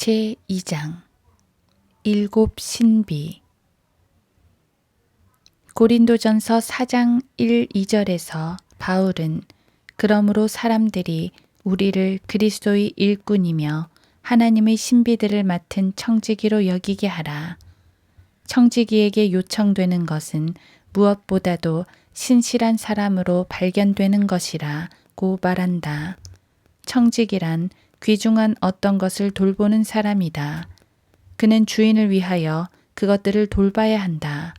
제2장 일곱 신비. 고린도전서 4장 1, 2절에서 바울은 그러므로 사람들이 우리를 그리스도의 일꾼이며 하나님의 신비들을 맡은 청지기로 여기게 하라. 청지기에게 요청되는 것은 무엇보다도 신실한 사람으로 발견되는 것이라고 말한다. 청지기란 귀중한 어떤 것을 돌보는 사람이다. 그는 주인을 위하여 그것들을 돌봐야 한다.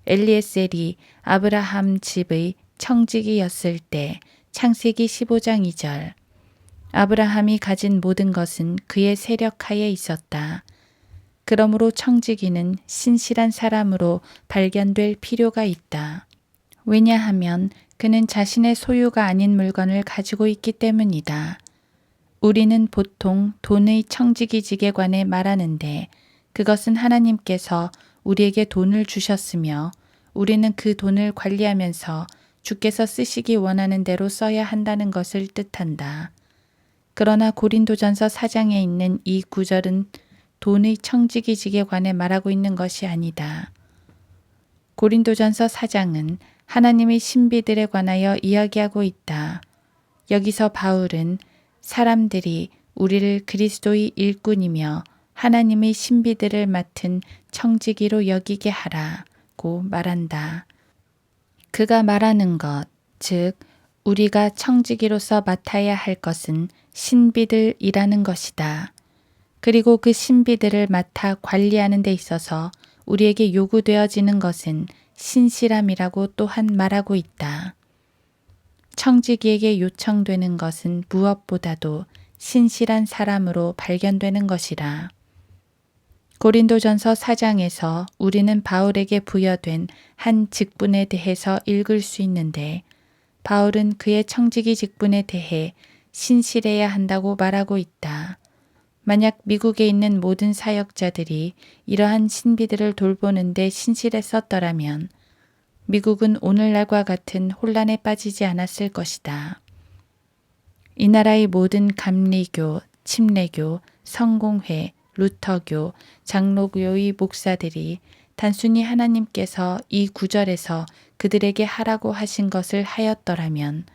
엘리에셀이 아브라함 집의 청지기였을 때 창세기 15장 2절. 아브라함이 가진 모든 것은 그의 세력하에 있었다. 그러므로 청지기는 신실한 사람으로 발견될 필요가 있다. 왜냐하면 그는 자신의 소유가 아닌 물건을 가지고 있기 때문이다. 우리는 보통 돈의 청지기직에 관해 말하는데 그것은 하나님께서 우리에게 돈을 주셨으며 우리는 그 돈을 관리하면서 주께서 쓰시기 원하는 대로 써야 한다는 것을 뜻한다. 그러나 고린도전서 4장에 있는 이 구절은 돈의 청지기직에 관해 말하고 있는 것이 아니다. 고린도전서 4장은 하나님의 신비들에 관하여 이야기하고 있다. 여기서 바울은 사람들이 우리를 그리스도의 일꾼이며 하나님의 신비들을 맡은 청지기로 여기게 하라고 말한다. 그가 말하는 것, 즉 우리가 청지기로서 맡아야 할 것은 신비들이라는 것이다. 그리고 그 신비들을 맡아 관리하는 데 있어서 우리에게 요구되어지는 것은 신실함이라고 또한 말하고 있다. 청지기에게 요청되는 것은 무엇보다도 신실한 사람으로 발견되는 것이라. 고린도전서 4장에서 우리는 바울에게 부여된 한 직분에 대해서 읽을 수 있는데 바울은 그의 청지기 직분에 대해 신실해야 한다고 말하고 있다. 만약 미국에 있는 모든 사역자들이 이러한 신비들을 돌보는데 신실했었더라면 미국은 오늘날과 같은 혼란에 빠지지 않았을 것이다. 이 나라의 모든 감리교, 침례교, 성공회, 루터교, 장로교의 목사들이 단순히 하나님께서 이 구절에서 그들에게 하라고 하신 것을 하였더라면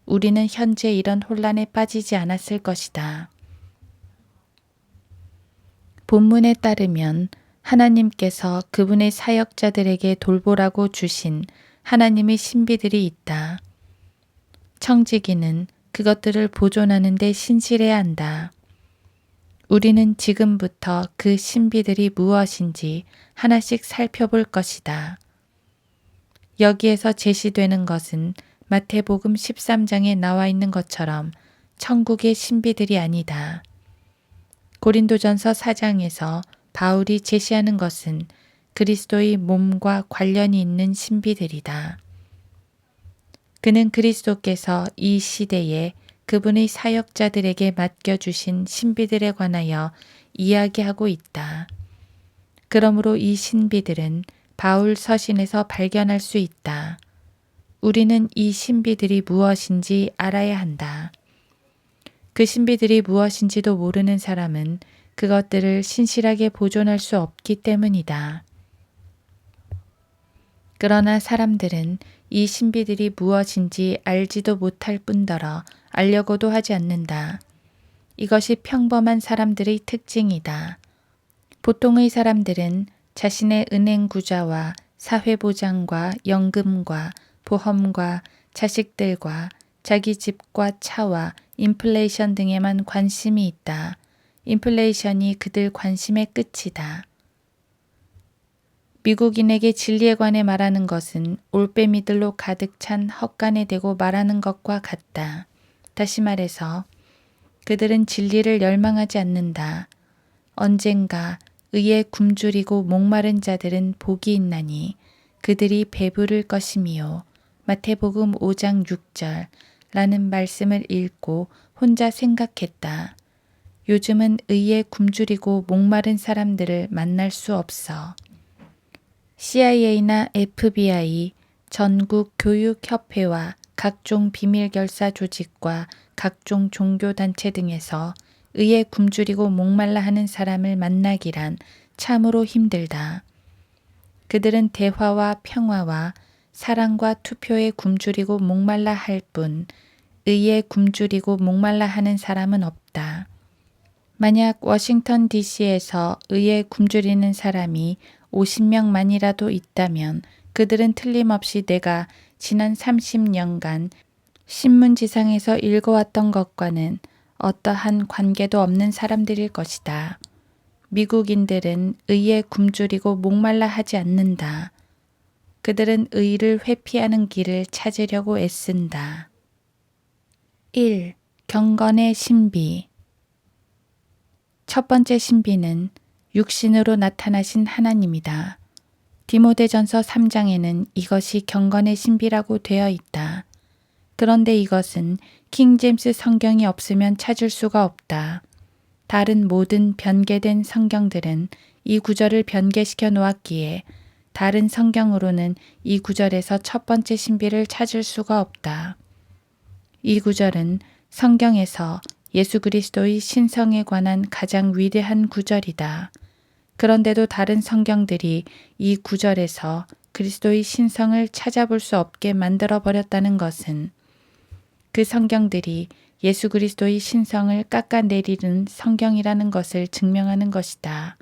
우리는 현재 이런 혼란에 빠지지 않았을 것이다. 본문에 따르면 하나님께서 그분의 사역자들에게 돌보라고 주신 하나님의 신비들이 있다. 청지기는 그것들을 보존하는 데 신실해야 한다. 우리는 지금부터 그 신비들이 무엇인지 하나씩 살펴볼 것이다. 여기에서 제시되는 것은 마태복음 13장에 나와 있는 것처럼 천국의 신비들이 아니다. 고린도전서 4장에서 바울이 제시하는 것은 그리스도의 몸과 관련이 있는 신비들이다. 그는 그리스도께서 이 시대에 그분의 사역자들에게 맡겨주신 신비들에 관하여 이야기하고 있다. 그러므로 이 신비들은 바울 서신에서 발견할 수 있다. 우리는 이 신비들이 무엇인지 알아야 한다. 그 신비들이 무엇인지도 모르는 사람은 그것들을 신실하게 보존할 수 없기 때문이다. 그러나 사람들은 이 신비들이 무엇인지 알지도 못할 뿐더러 알려고도 하지 않는다. 이것이 평범한 사람들의 특징이다. 보통의 사람들은 자신의 은행 구좌와 사회보장과 연금과 보험과 자식들과 자기 집과 차와 인플레이션 등에만 관심이 있다. 인플레이션이 그들 관심의 끝이다. 미국인에게 진리에 관해 말하는 것은 올빼미들로 가득 찬 헛간에 대고 말하는 것과 같다. 다시 말해서 그들은 진리를 열망하지 않는다. 언젠가 의에 굶주리고 목마른 자들은 복이 있나니 그들이 배부를 것이미요. 마태복음 5장 6절 라는 말씀을 읽고 혼자 생각했다. 요즘은 의에 굶주리고 목마른 사람들을 만날 수 없어. CIA나 FBI, 전국 교육협회와 각종 비밀결사 조직과 각종 종교단체 등에서 의에 굶주리고 목말라 하는 사람을 만나기란 참으로 힘들다. 그들은 대화와 평화와 사랑과 투표에 굶주리고 목말라 할 뿐 의에 굶주리고 목말라 하는 사람은 없다. 만약 워싱턴 DC에서 의에 굶주리는 사람이 50명만이라도 있다면 그들은 틀림없이 내가 지난 30년간 신문지상에서 읽어왔던 것과는 어떠한 관계도 없는 사람들일 것이다. 미국인들은 의에 굶주리고 목말라 하지 않는다. 그들은 의를 회피하는 길을 찾으려고 애쓴다. 1. 경건의 신비. 첫 번째 신비는 육신으로 나타나신 하나님이다. 디모데전서 3장에는 이것이 경건의 신비라고 되어 있다. 그런데 이것은 킹제임스 성경이 없으면 찾을 수가 없다. 다른 모든 변개된 성경들은 이 구절을 변개시켜 놓았기에 다른 성경으로는 이 구절에서 첫 번째 신비를 찾을 수가 없다. 이 구절은 성경에서 예수 그리스도의 신성에 관한 가장 위대한 구절이다. 그런데도 다른 성경들이 이 구절에서 그리스도의 신성을 찾아볼 수 없게 만들어 버렸다는 것은 그 성경들이 예수 그리스도의 신성을 깎아내리는 성경이라는 것을 증명하는 것이다.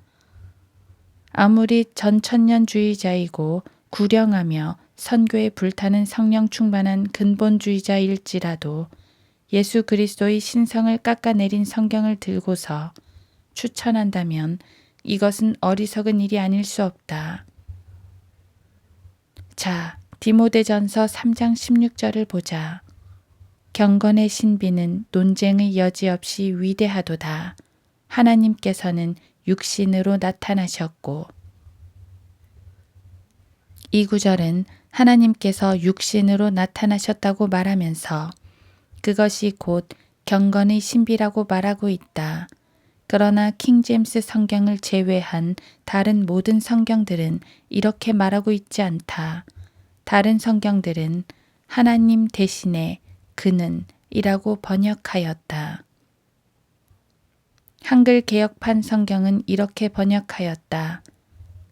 아무리 전천년주의자이고 구령하며 선교에 불타는 성령 충만한 근본주의자일지라도 예수 그리스도의 신성을 깎아내린 성경을 들고서 추천한다면 이것은 어리석은 일이 아닐 수 없다. 자, 디모데전서 3장 16절을 보자. 경건의 신비는 논쟁의 여지 없이 위대하도다. 하나님께서는 육신으로 나타나셨고. 이 구절은 하나님께서 육신으로 나타나셨다고 말하면서 그것이 곧 경건의 신비라고 말하고 있다. 그러나 킹제임스 성경을 제외한 다른 모든 성경들은 이렇게 말하고 있지 않다. 다른 성경들은 하나님 대신에 그는 이라고 번역하였다. 한글 개역판 성경은 이렇게 번역하였다.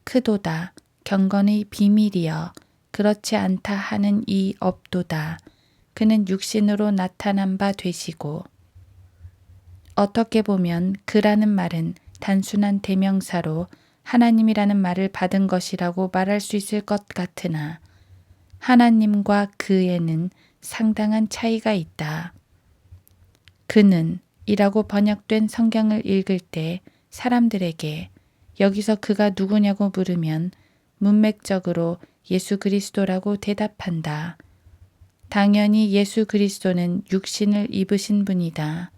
크도다 경건의 비밀이여 그렇지 않다 하는 이 없도다. 그는 육신으로 나타난 바 되시고. 어떻게 보면 그라는 말은 단순한 대명사로 하나님이라는 말을 받은 것이라고 말할 수 있을 것 같으나 하나님과 그에는 상당한 차이가 있다. 그는 이라고 번역된 성경을 읽을 때 사람들에게 여기서 그가 누구냐고 물으면 문맥적으로 예수 그리스도라고 대답한다. 당연히 예수 그리스도는 육신을 입으신 분이다.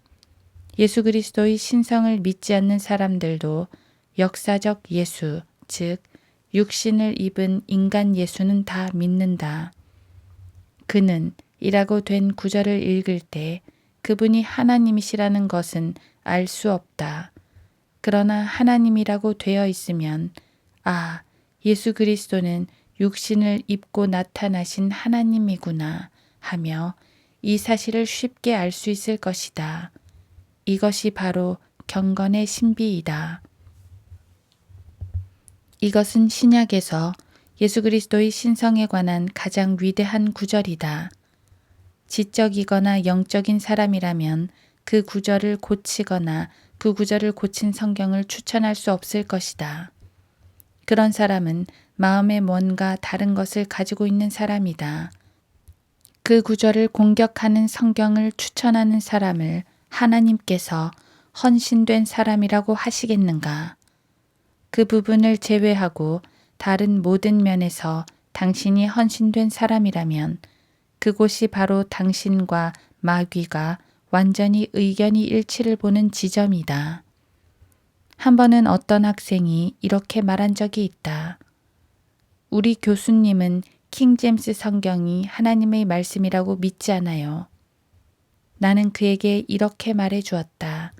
예수 그리스도의 신성을 믿지 않는 사람들도 역사적 예수, 즉 육신을 입은 인간 예수는 다 믿는다. 그는 이라고 된 구절을 읽을 때 그분이 하나님이시라는 것은 알 수 없다. 그러나 하나님이라고 되어 있으면 아, 예수 그리스도는 육신을 입고 나타나신 하나님이구나 하며 이 사실을 쉽게 알 수 있을 것이다. 이것이 바로 경건의 신비이다. 이것은 신약에서 예수 그리스도의 신성에 관한 가장 위대한 구절이다. 지적이거나 영적인 사람이라면 그 구절을 고치거나 그 구절을 고친 성경을 추천할 수 없을 것이다. 그런 사람은 마음에 뭔가 다른 것을 가지고 있는 사람이다. 그 구절을 공격하는 성경을 추천하는 사람을 하나님께서 헌신된 사람이라고 하시겠는가? 그 부분을 제외하고 다른 모든 면에서 당신이 헌신된 사람이라면 그곳이 바로 당신과 마귀가 완전히 의견이 일치를 보는 지점이다. 한 번은 어떤 학생이 이렇게 말한 적이 있다. 우리 교수님은 킹제임스 성경이 하나님의 말씀이라고 믿지 않아요. 나는 그에게 이렇게 말해 주었다.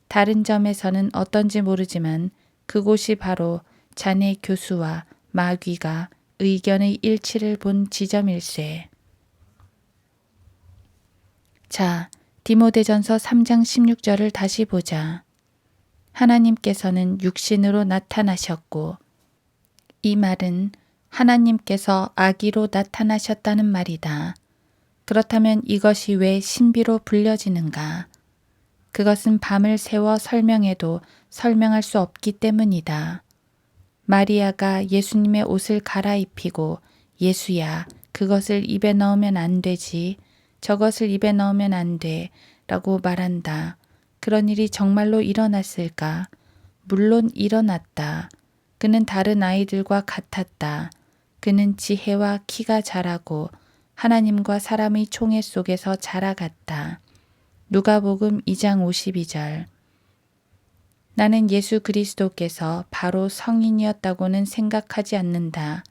다른 점에서는 어떤지 모르지만 그곳이 바로 자네 교수와 마귀가 의견의 일치를 본 지점일세. 자, 디모데전서 3장 16절을 다시 보자. 하나님께서는 육신으로 나타나셨고, 이 말은 하나님께서 아기로 나타나셨다는 말이다. 그렇다면 이것이 왜 신비로 불려지는가? 그것은 밤을 새워 설명해도 설명할 수 없기 때문이다. 마리아가 예수님의 옷을 갈아입히고 예수야, 그것을 입에 넣으면 안 되지. 저것을 입에 넣으면 안 돼. 라고 말한다. 그런 일이 정말로 일어났을까? 물론 일어났다. 그는 다른 아이들과 같았다. 그는 지혜와 키가 자라고 하나님과 사람의 총회 속에서 자라갔다. 누가복음 2장 52절. 나는 예수 그리스도께서 바로 성인이었다고는 생각하지 않는다.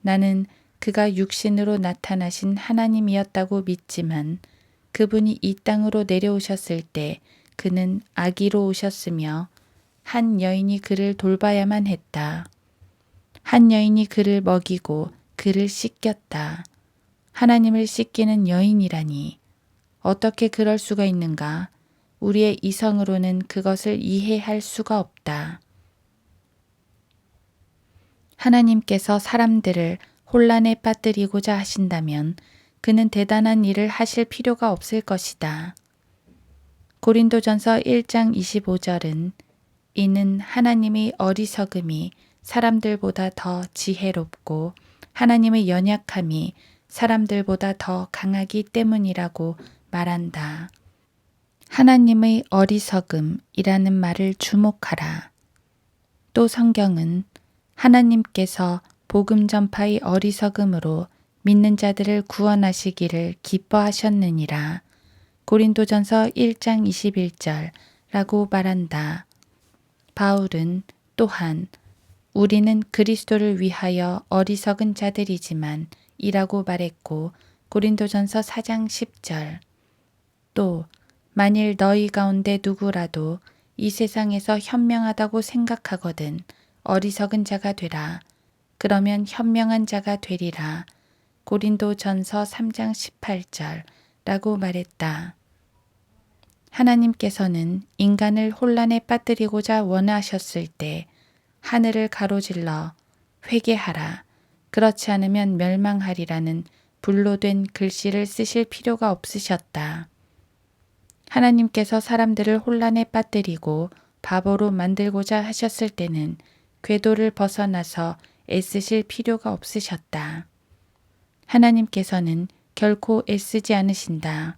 나는 그가 육신으로 나타나신 하나님이었다고 믿지만 그분이 이 땅으로 내려오셨을 때 그는 아기로 오셨으며 한 여인이 그를 돌봐야만 했다. 한 여인이 그를 먹이고 그를 씻겼다. 하나님을 씻기는 여인이라니. 어떻게 그럴 수가 있는가? 우리의 이성으로는 그것을 이해할 수가 없다. 하나님께서 사람들을 혼란에 빠뜨리고자 하신다면 그는 대단한 일을 하실 필요가 없을 것이다. 고린도전서 1장 25절은 이는 하나님의 어리석음이 사람들보다 더 지혜롭고 하나님의 연약함이 사람들보다 더 강하기 때문이라고 말한다. 하나님의 어리석음이라는 말을 주목하라. 또 성경은 하나님께서 복음 전파의 어리석음으로 믿는 자들을 구원하시기를 기뻐하셨느니라. 고린도전서 1장 21절라고 말한다. 바울은 또한 우리는 그리스도를 위하여 어리석은 자들이지만 이라고 말했고 고린도전서 4장 10절. 또 만일 너희 가운데 누구라도 이 세상에서 현명하다고 생각하거든 어리석은 자가 되라. 그러면 현명한 자가 되리라. 고린도전서 3장 18절라고 말했다. 하나님께서는 인간을 혼란에 빠뜨리고자 원하셨을 때 하늘을 가로질러 회개하라. 그렇지 않으면 멸망하리라는 불로 된 글씨를 쓰실 필요가 없으셨다. 하나님께서 사람들을 혼란에 빠뜨리고 바보로 만들고자 하셨을 때는 궤도를 벗어나서 애쓰실 필요가 없으셨다. 하나님께서는 결코 애쓰지 않으신다.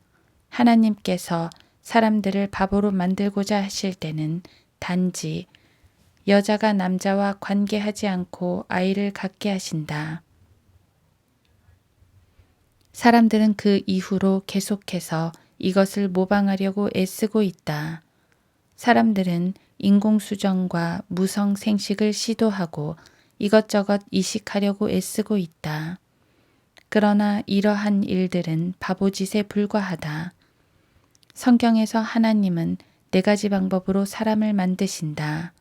하나님께서 사람들을 바보로 만들고자 하실 때는 단지 여자가 남자와 관계하지 않고 아이를 갖게 하신다. 사람들은 그 이후로 계속해서 이것을 모방하려고 애쓰고 있다. 사람들은 인공수정과 무성 생식을 시도하고 이것저것 이식하려고 애쓰고 있다. 그러나 이러한 일들은 바보짓에 불과하다. 성경에서 하나님은 4가지 방법으로 사람을 만드신다.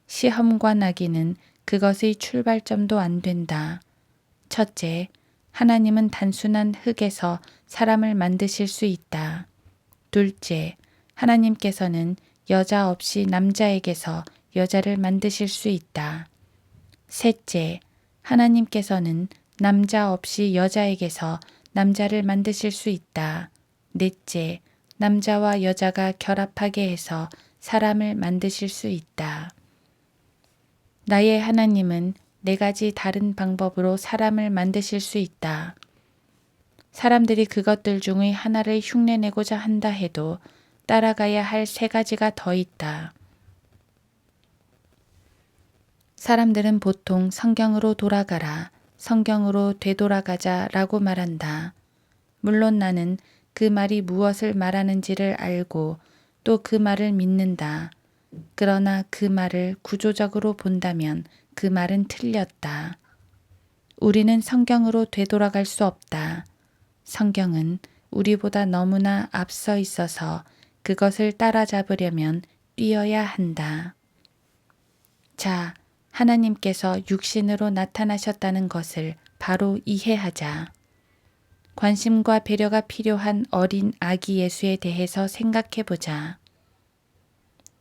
시험과 나기는 그것의 출발점도 안 된다. 첫째, 하나님은 단순한 흙에서 사람을 만드실 수 있다. 둘째, 하나님께서는 여자 없이 남자에게서 여자를 만드실 수 있다. 셋째, 하나님께서는 남자 없이 여자에게서 남자를 만드실 수 있다. 넷째, 남자와 여자가 결합하게 해서 사람을 만드실 수 있다. 나의 하나님은 4가지 다른 방법으로 사람을 만드실 수 있다. 사람들이 그것들 중의 하나를 흉내내고자 한다 해도 따라가야 할 3가지가 더 있다. 사람들은 보통 성경으로 돌아가라, 성경으로 되돌아가자 라고 말한다. 물론 나는 그 말이 무엇을 말하는지를 알고 또 그 말을 믿는다. 그러나 그 말을 구조적으로 본다면 그 말은 틀렸다. 우리는 성경으로 되돌아갈 수 없다. 성경은 우리보다 너무나 앞서 있어서 그것을 따라잡으려면 뛰어야 한다. 자, 하나님께서 육신으로 나타나셨다는 것을 바로 이해하자. 관심과 배려가 필요한 어린 아기 예수에 대해서 생각해 보자.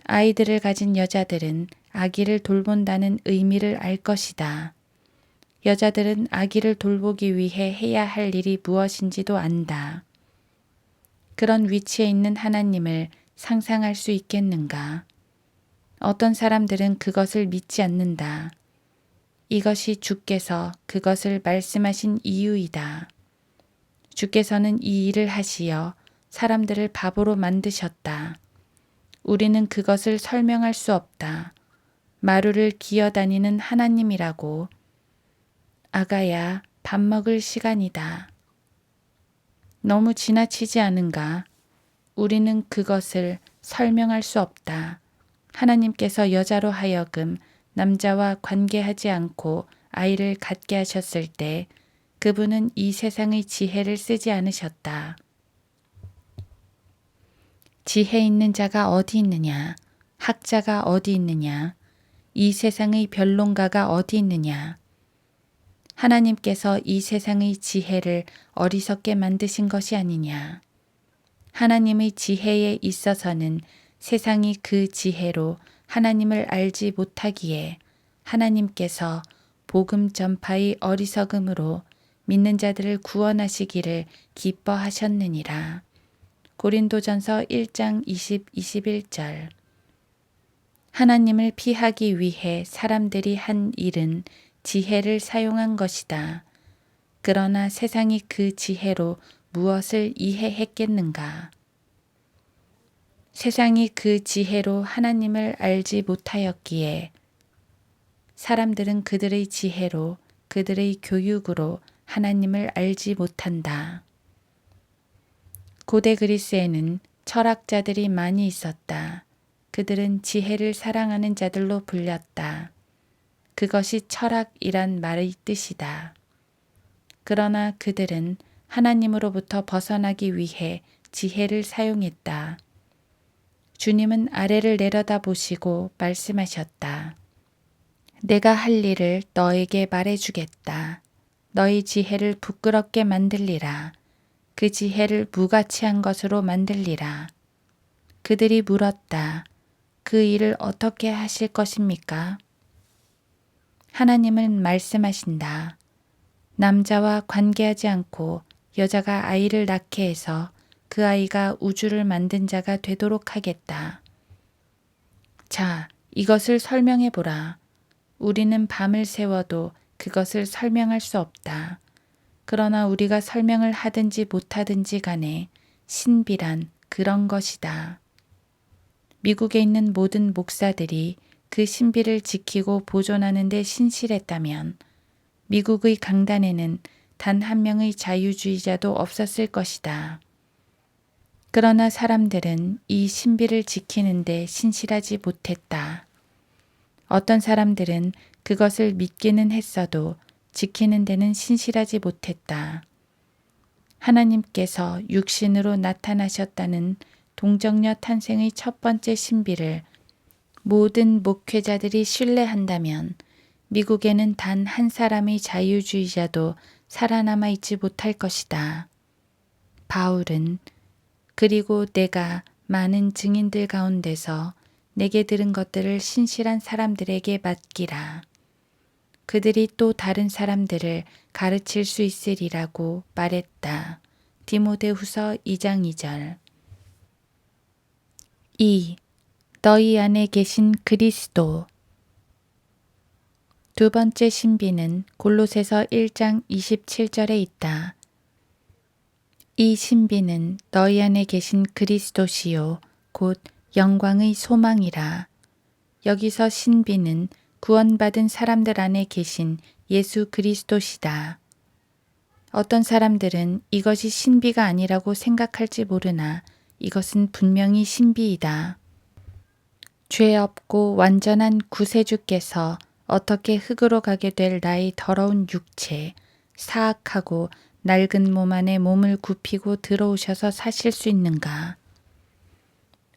아이들을 가진 여자들은 아기를 돌본다는 의미를 알 것이다. 여자들은 아기를 돌보기 위해 해야 할 일이 무엇인지도 안다. 그런 위치에 있는 하나님을 상상할 수 있겠는가? 어떤 사람들은 그것을 믿지 않는다. 이것이 주께서 그것을 말씀하신 이유이다. 주께서는 이 일을 하시어 사람들을 바보로 만드셨다. 우리는 그것을 설명할 수 없다. 마루를 기어다니는 하나님이라고. 아가야, 밥 먹을 시간이다. 너무 지나치지 않은가? 우리는 그것을 설명할 수 없다. 하나님께서 여자로 하여금 남자와 관계하지 않고 아이를 갖게 하셨을 때 그분은 이 세상의 지혜를 쓰지 않으셨다. 지혜 있는 자가 어디 있느냐? 학자가 어디 있느냐? 이 세상의 변론가가 어디 있느냐? 하나님께서 이 세상의 지혜를 어리석게 만드신 것이 아니냐? 하나님의 지혜에 있어서는 세상이 그 지혜로 하나님을 알지 못하기에 하나님께서 복음 전파의 어리석음으로 믿는 자들을 구원하시기를 기뻐하셨느니라. 고린도전서 1장 21절. 하나님을 피하기 위해 사람들이 한 일은 지혜를 사용한 것이다. 그러나 세상이 그 지혜로 무엇을 이해했겠는가? 세상이 그 지혜로 하나님을 알지 못하였기에 사람들은 그들의 지혜로 그들의 교육으로 하나님을 알지 못한다. 고대 그리스에는 철학자들이 많이 있었다. 그들은 지혜를 사랑하는 자들로 불렸다. 그것이 철학이란 말의 뜻이다. 그러나 그들은 하나님으로부터 벗어나기 위해 지혜를 사용했다. 주님은 아래를 내려다 보시고 말씀하셨다. 내가 할 일을 너에게 말해주겠다. 너희 지혜를 부끄럽게 만들리라. 그 지혜를 무가치한 것으로 만들리라. 그들이 물었다. 그 일을 어떻게 하실 것입니까? 하나님은 말씀하신다. 남자와 관계하지 않고 여자가 아이를 낳게 해서 그 아이가 우주를 만든 자가 되도록 하겠다. 자, 이것을 설명해 보라. 우리는 밤을 새워도 그것을 설명할 수 없다. 그러나 우리가 설명을 하든지 못하든지 간에 신비란 그런 것이다. 미국에 있는 모든 목사들이 그 신비를 지키고 보존하는 데 신실했다면 미국의 강단에는 단 한 명의 자유주의자도 없었을 것이다. 그러나 사람들은 이 신비를 지키는데 신실하지 못했다. 어떤 사람들은 그것을 믿기는 했어도 지키는 데는 신실하지 못했다. 하나님께서 육신으로 나타나셨다는 동정녀 탄생의 첫 번째 신비를 모든 목회자들이 신뢰한다면 미국에는 단 한 사람의 자유주의자도 살아남아 있지 못할 것이다. 바울은 그리고 내가 많은 증인들 가운데서 내게 들은 것들을 신실한 사람들에게 맡기라. 그들이 또 다른 사람들을 가르칠 수 있으리라고 말했다. 디모데후서 2장 2절. 2. 너희 안에 계신 그리스도. 두 번째 신비는 골로새서 1장 27절에 있다. 이 신비는 너희 안에 계신 그리스도시요 곧 영광의 소망이라. 여기서 신비는 구원받은 사람들 안에 계신 예수 그리스도시다. 어떤 사람들은 이것이 신비가 아니라고 생각할지 모르나 이것은 분명히 신비이다. 죄 없고 완전한 구세주께서 어떻게 흙으로 가게 될 나의 더러운 육체, 사악하고 낡은 몸 안에 몸을 굽히고 들어오셔서 사실 수 있는가?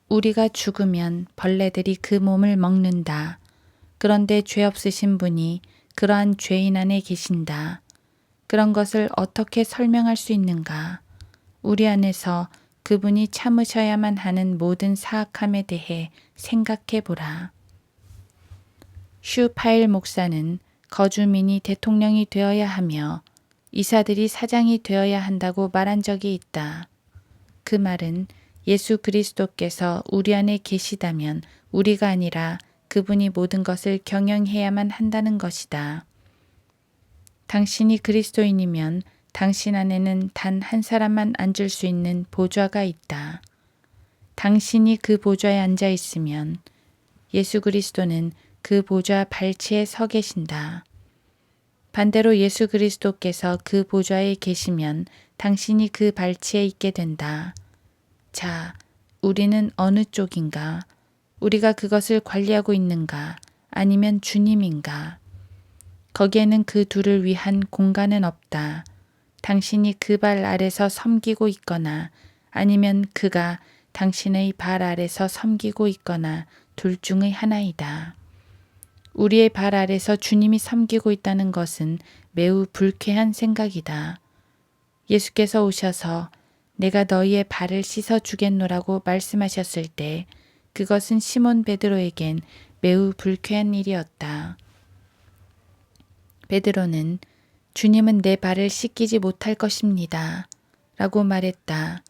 우리가 죽으면 벌레들이 그 몸을 먹는다. 그런데 죄 없으신 분이 그러한 죄인 안에 계신다. 그런 것을 어떻게 설명할 수 있는가? 우리 안에서 그분이 참으셔야만 하는 모든 사악함에 대해 생각해 보라. 슈 파일 목사는 거주민이 대통령이 되어야 하며 이사들이 사장이 되어야 한다고 말한 적이 있다. 그 말은 예수 그리스도께서 우리 안에 계시다면 우리가 아니라 그분이 모든 것을 경영해야만 한다는 것이다. 당신이 그리스도인이면 당신 안에는 단 한 사람만 앉을 수 있는 보좌가 있다. 당신이 그 보좌에 앉아 있으면 예수 그리스도는 그 보좌 발치에 서 계신다. 반대로 예수 그리스도께서 그 보좌에 계시면 당신이 그 발치에 있게 된다. 자, 우리는 어느 쪽인가? 우리가 그것을 관리하고 있는가? 아니면 주님인가? 거기에는 그 둘을 위한 공간은 없다. 당신이 그 발 아래서 섬기고 있거나 아니면 그가 당신의 발 아래서 섬기고 있거나 둘 중의 하나이다. 우리의 발 아래서 주님이 섬기고 있다는 것은 매우 불쾌한 생각이다. 예수께서 오셔서 내가 너희의 발을 씻어 주겠노라고 말씀하셨을 때 그것은 시몬 베드로에겐 매우 불쾌한 일이었다. 베드로는 주님은 내 발을 씻기지 못할 것입니다. 라고 말했다.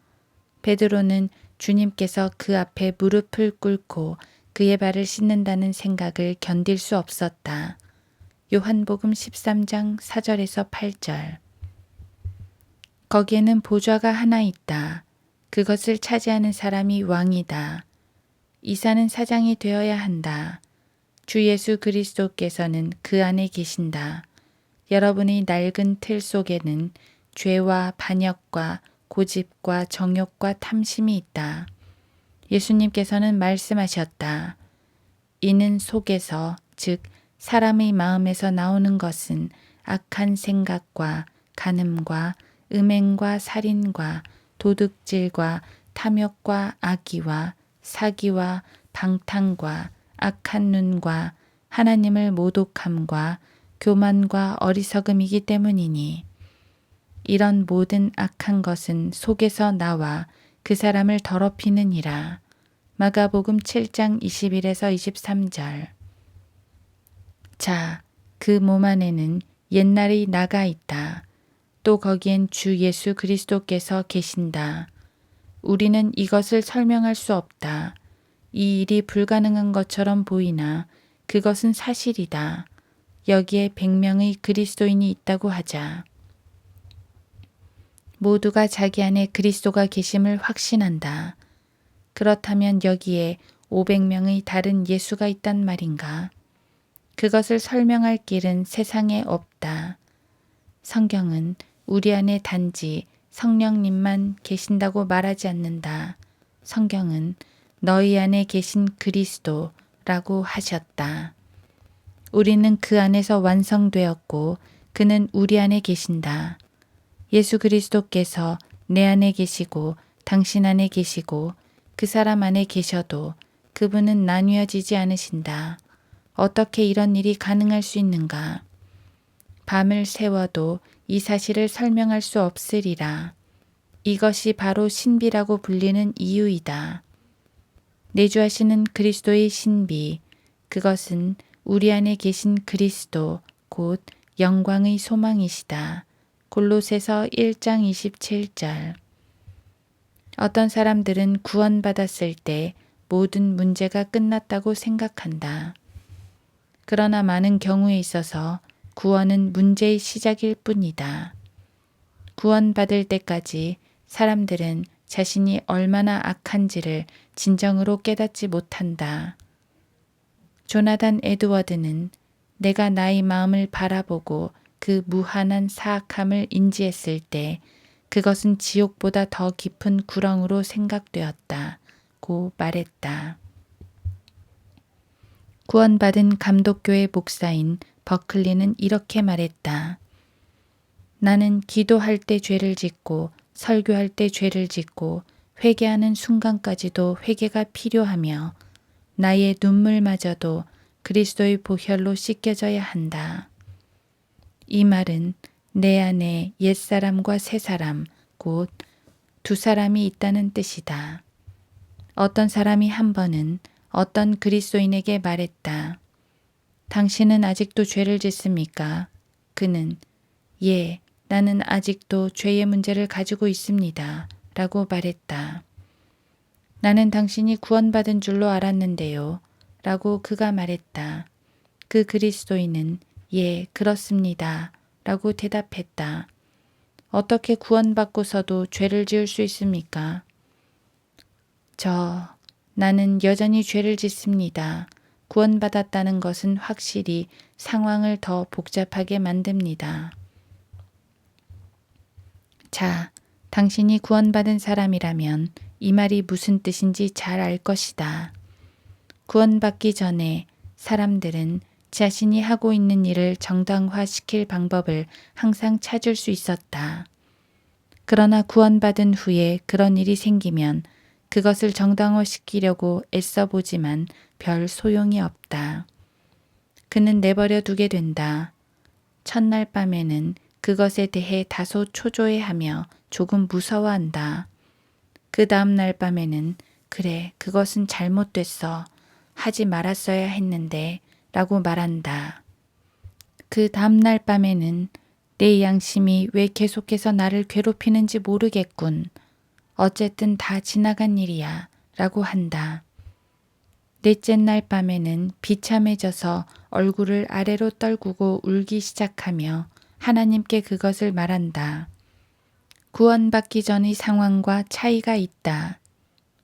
베드로는 주님께서 그 앞에 무릎을 꿇고 그의 발을 씻는다는 생각을 견딜 수 없었다. 요한복음 13장 4절에서 8절. 거기에는 보좌가 하나 있다. 그것을 차지하는 사람이 왕이다. 이사는 사장이 되어야 한다. 주 예수 그리스도께서는 그 안에 계신다. 여러분의 낡은 틀 속에는 죄와 반역과 고집과 정욕과 탐심이 있다. 예수님께서는 말씀하셨다. 이는 속에서, 즉 사람의 마음에서 나오는 것은 악한 생각과 간음과 음행과 살인과 도둑질과 탐욕과 악의와 사기와 방탕과 악한 눈과 하나님을 모독함과 교만과 어리석음이기 때문이니 이런 모든 악한 것은 속에서 나와 그 사람을 더럽히느니라. 마가복음 7장 21에서 23절. 자, 그 몸 안에는 옛날의 나가 있다. 또 거기엔 주 예수 그리스도께서 계신다. 우리는 이것을 설명할 수 없다. 이 일이 불가능한 것처럼 보이나 그것은 사실이다. 여기에 100명의 그리스도인이 있다고 하자. 모두가 자기 안에 그리스도가 계심을 확신한다. 그렇다면 여기에 500명의 다른 예수가 있단 말인가? 그것을 설명할 길은 세상에 없다. 성경은 우리 안에 단지 성령님만 계신다고 말하지 않는다. 성경은 너희 안에 계신 그리스도라고 하셨다. 우리는 그 안에서 완성되었고 그는 우리 안에 계신다. 예수 그리스도께서 내 안에 계시고 당신 안에 계시고 그 사람 안에 계셔도 그분은 나뉘어지지 않으신다. 어떻게 이런 일이 가능할 수 있는가? 밤을 새워도 이 사실을 설명할 수 없으리라. 이것이 바로 신비라고 불리는 이유이다. 내주하시는 그리스도의 신비, 그것은 우리 안에 계신 그리스도, 곧 영광의 소망이시다. 골로새서 1장 27절. 어떤 사람들은 구원받았을 때 모든 문제가 끝났다고 생각한다. 그러나 많은 경우에 있어서 구원은 문제의 시작일 뿐이다. 구원받을 때까지 사람들은 자신이 얼마나 악한지를 진정으로 깨닫지 못한다. 조나단 에드워드는 내가 나의 마음을 바라보고 그 무한한 사악함을 인지했을 때 그것은 지옥보다 더 깊은 구렁으로 생각되었다. 고 말했다. 구원받은 감독교회 목사인 버클리는 이렇게 말했다. 나는 기도할 때 죄를 짓고 설교할 때 죄를 짓고 회개하는 순간까지도 회개가 필요하며 나의 눈물마저도 그리스도의 보혈로 씻겨져야 한다. 이 말은 내 안에 옛사람과 새사람, 곧 두 사람이 있다는 뜻이다. 어떤 사람이 한 번은 어떤 그리스도인에게 말했다. 당신은 아직도 죄를 짓습니까? 그는 예, 나는 아직도 죄의 문제를 가지고 있습니다. 라고 말했다. 나는 당신이 구원받은 줄로 알았는데요. 라고 그가 말했다. 그 그리스도인은 예, 그렇습니다. 라고 대답했다. 어떻게 구원받고서도 죄를 지을 수 있습니까? 나는 여전히 죄를 짓습니다. 구원받았다는 것은 확실히 상황을 더 복잡하게 만듭니다. 자, 당신이 구원받은 사람이라면 이 말이 무슨 뜻인지 잘 알 것이다. 구원받기 전에 사람들은 자신이 하고 있는 일을 정당화시킬 방법을 항상 찾을 수 있었다. 그러나 구원받은 후에 그런 일이 생기면 그것을 정당화시키려고 애써보지만 별 소용이 없다. 그는 내버려 두게 된다. 첫날 밤에는 그것에 대해 다소 초조해하며 조금 무서워한다. 그 다음 날 밤에는 그래, 그것은 잘못됐어. 하지 말았어야 했는데 라고 말한다. 그 다음 날 밤에는 내 양심이 왜 계속해서 나를 괴롭히는지 모르겠군. 어쨌든 다 지나간 일이야 라고 한다. 넷째 날 밤에는 비참해져서 얼굴을 아래로 떨구고 울기 시작하며 하나님께 그것을 말한다. 구원받기 전의 상황과 차이가 있다.